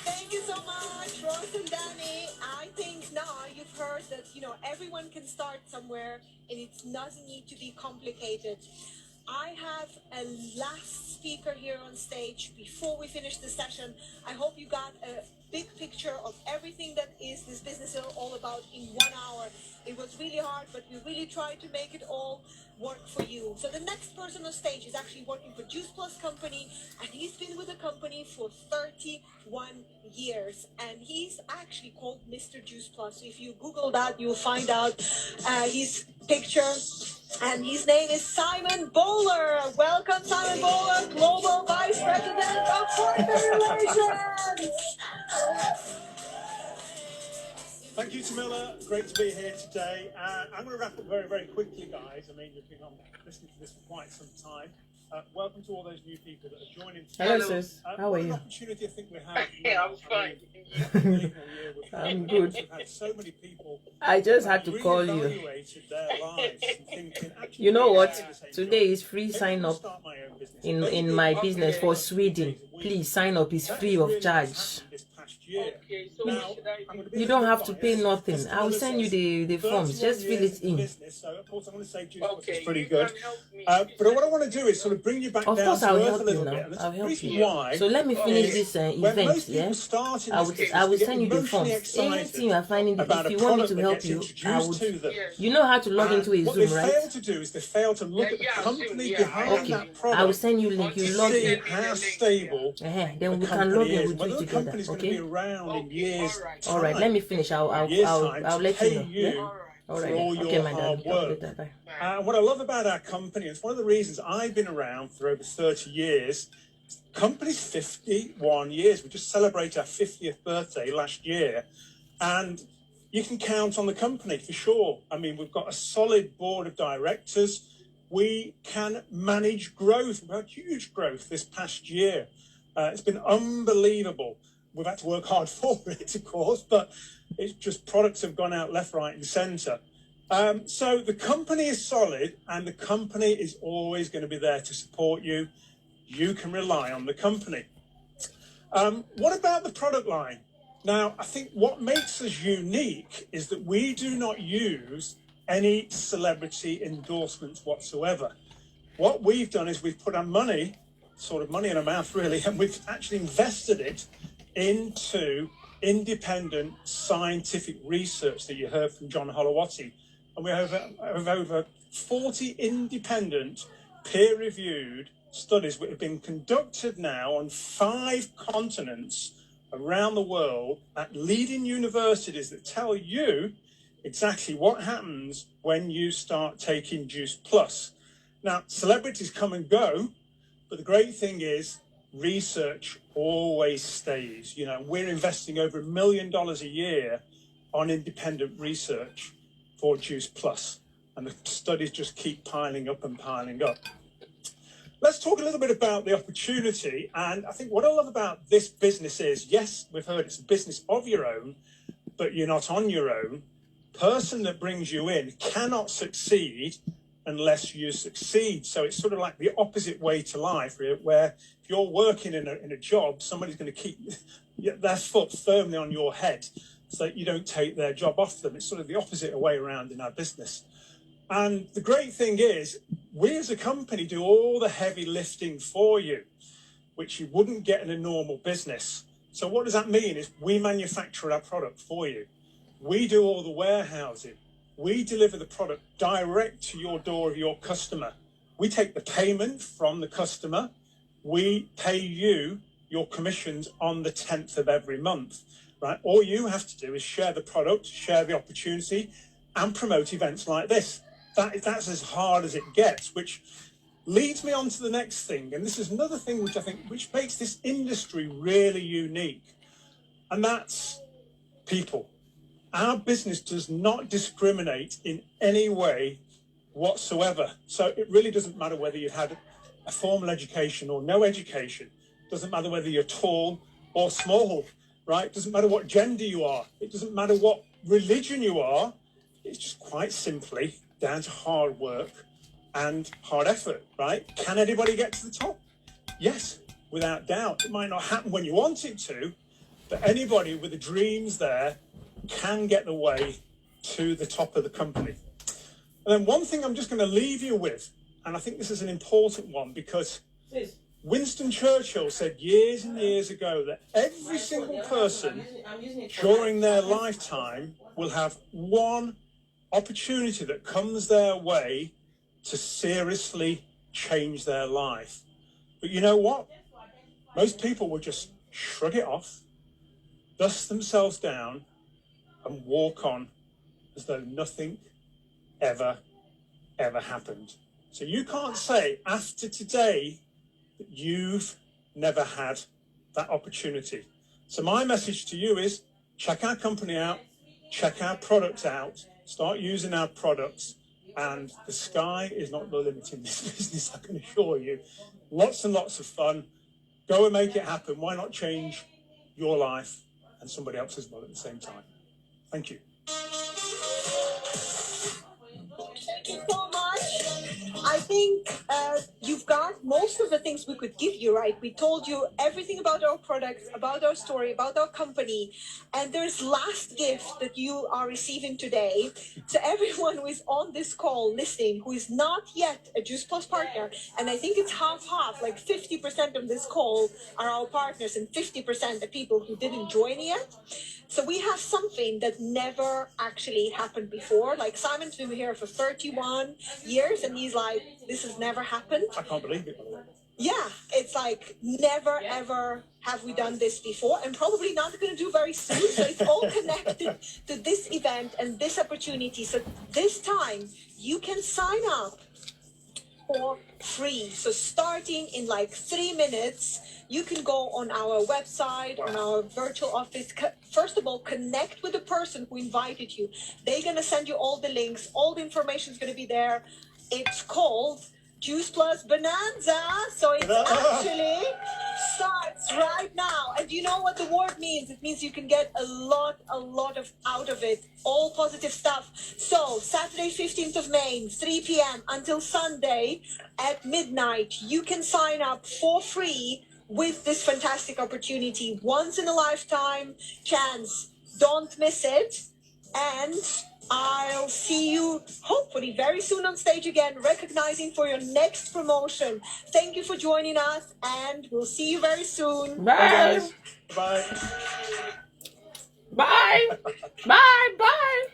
Thank you so much, Ross and Danny. I think now you've heard that, everyone can start somewhere and it doesn't need to be complicated. I have a last speaker here on stage before we finish the session. I hope you got a big picture of everything that is this business all about in 1 hour. It was really hard, but we really tried to make it all work for you. So the next person on stage is actually working for Juice Plus Company, and he's been with the company for 31 years, and he's actually called Mr. Juice Plus. So if you Google that, you'll find out his picture, and his name is Simon Bowler. Welcome, Simon Bowler, Global Vice President of Corporate Relations. Thank you, Tamila. Great to be here today. I'm going to wrap up very, very quickly, guys. I mean, you've been listening to this for quite some time. Welcome to all those new people that are joining. Hello, sis. How are you? Opportunity I think we have. Yeah, I'm fine. I'm good. good. We've had so many people. I just had to call you. Their lives and thinking, you know what? Today is free sign up in my business for Sweden. Please sign up. It's free of charge. Okay, so you don't have to pay nothing. I will send you the forms. Just fill it in. So of course I'm going to say it's pretty good. But what I want to do is sort of bring you back down to earth a little bit. I'll help you. So let me finish this event. Yeah, I will send you the forms. Anything you are finding, if you want me to help you, I would. You know how to log into a Zoom, right? What they fail to do is they fail to look at the company behind that product. I will send you a link. You log in. How stable. Then we can log in with you together. Okay. All right, let me finish. I'll let you know. Yeah? All right. Okay, my darling. What I love about our company, it's one of the reasons I've been around for over 30 years, company's 51 years. We just celebrated our 50th birthday last year, and you can count on the company for sure. I mean, we've got a solid board of directors. We can manage growth. We've had huge growth this past year. It's been unbelievable. We've had to work hard for it, of course, but it's just products have gone out left, right, and centre. So the company is solid, and the company is always going to be there to support you. You can rely on the company. What about the product line? Now, I think what makes us unique is that we do not use any celebrity endorsements whatsoever. What we've done is we've put our money, sort of money in our mouth really, and we've actually invested it into independent scientific research that you heard from John Holowati. And we have over 40 independent peer-reviewed studies that have been conducted now on 5 continents around the world at leading universities that tell you exactly what happens when you start taking Juice Plus. Now, celebrities come and go, but the great thing is research always stays. You know, we're investing over $1 million a year on independent research for Juice Plus, and the studies just keep piling up and piling up. Let's talk a little bit about the opportunity. And I think what I love about this business is, yes, we've heard it's a business of your own, but you're not on your own. Person that brings you in cannot succeed unless you succeed. So it's sort of like the opposite way to life, where if you're working in a job, somebody's going to keep their foot firmly on your head so that you don't take their job off them. It's sort of the opposite way around in our business. And the great thing is, we as a company do all the heavy lifting for you, which you wouldn't get in a normal business. So what does that mean? Is we manufacture our product for you. We do all the warehousing. We deliver the product direct to your door of your customer. We take the payment from the customer. We pay you your commissions on the 10th of every month, right? All you have to do is share the product, share the opportunity, and promote events like this. That's as hard as it gets, which leads me on to the next thing. And this is another thing which makes this industry really unique. And that's people. Our business does not discriminate in any way whatsoever. So it really doesn't matter whether you've had a formal education or no education. It doesn't matter whether you're tall or small, right? It doesn't matter what gender you are. It doesn't matter what religion you are. It's just quite simply down to hard work and hard effort, right? Can anybody get to the top? Yes, without doubt. It might not happen when you want it to, but anybody with the dreams there can get the way to the top of the company. And then one thing I'm just going to leave you with, and I think this is an important one, because Winston Churchill said years and years ago that every single person during their lifetime will have one opportunity that comes their way to seriously change their life. But you know what? Most people will just shrug it off, dust themselves down, and walk on as though nothing ever happened. So you can't say after today that you've never had that opportunity. So my message to you is check our company out, check our products out, start using our products, and the sky is not the limit in this business, I can assure you. Lots and lots of fun. Go and make it happen. Why not change your life and somebody else as well at the same time? Thank you. Thank you so much. I think you've got most of the things we could give you, right? We told you everything about our products, about our story, about our company. And there's last gift that you are receiving today. So everyone who is on this call listening, who is not yet a Juice Plus partner, and I think it's half-half, like 50% of this call are our partners and 50% the people who didn't join yet. So we have something that never actually happened before. Like Simon's been here for 31 years and he's like, this has never happened. I can't believe it, by the way. Yeah, it's like never ever have we done this before, and probably not going to do very soon. So it's all connected to this event and this opportunity. So this time you can sign up for free. So starting in like 3 minutes, you can go on our website, on our virtual office. First of all, connect with the person who invited you. They're going to send you all the links. All the information is going to be there. It's called Juice Plus Bonanza. So it actually starts right now. And you know what the word means? It means you can get a lot of out of it. All positive stuff. So Saturday, 15th of May, 3 p.m. until Sunday at midnight, you can sign up for free with this fantastic opportunity. Once in a lifetime chance. Don't miss it. And I'll see you hopefully very soon on stage again, recognizing for your next promotion. Thank you for joining us, and we'll see you very soon. Bye. Bye. Bye. Bye. Bye.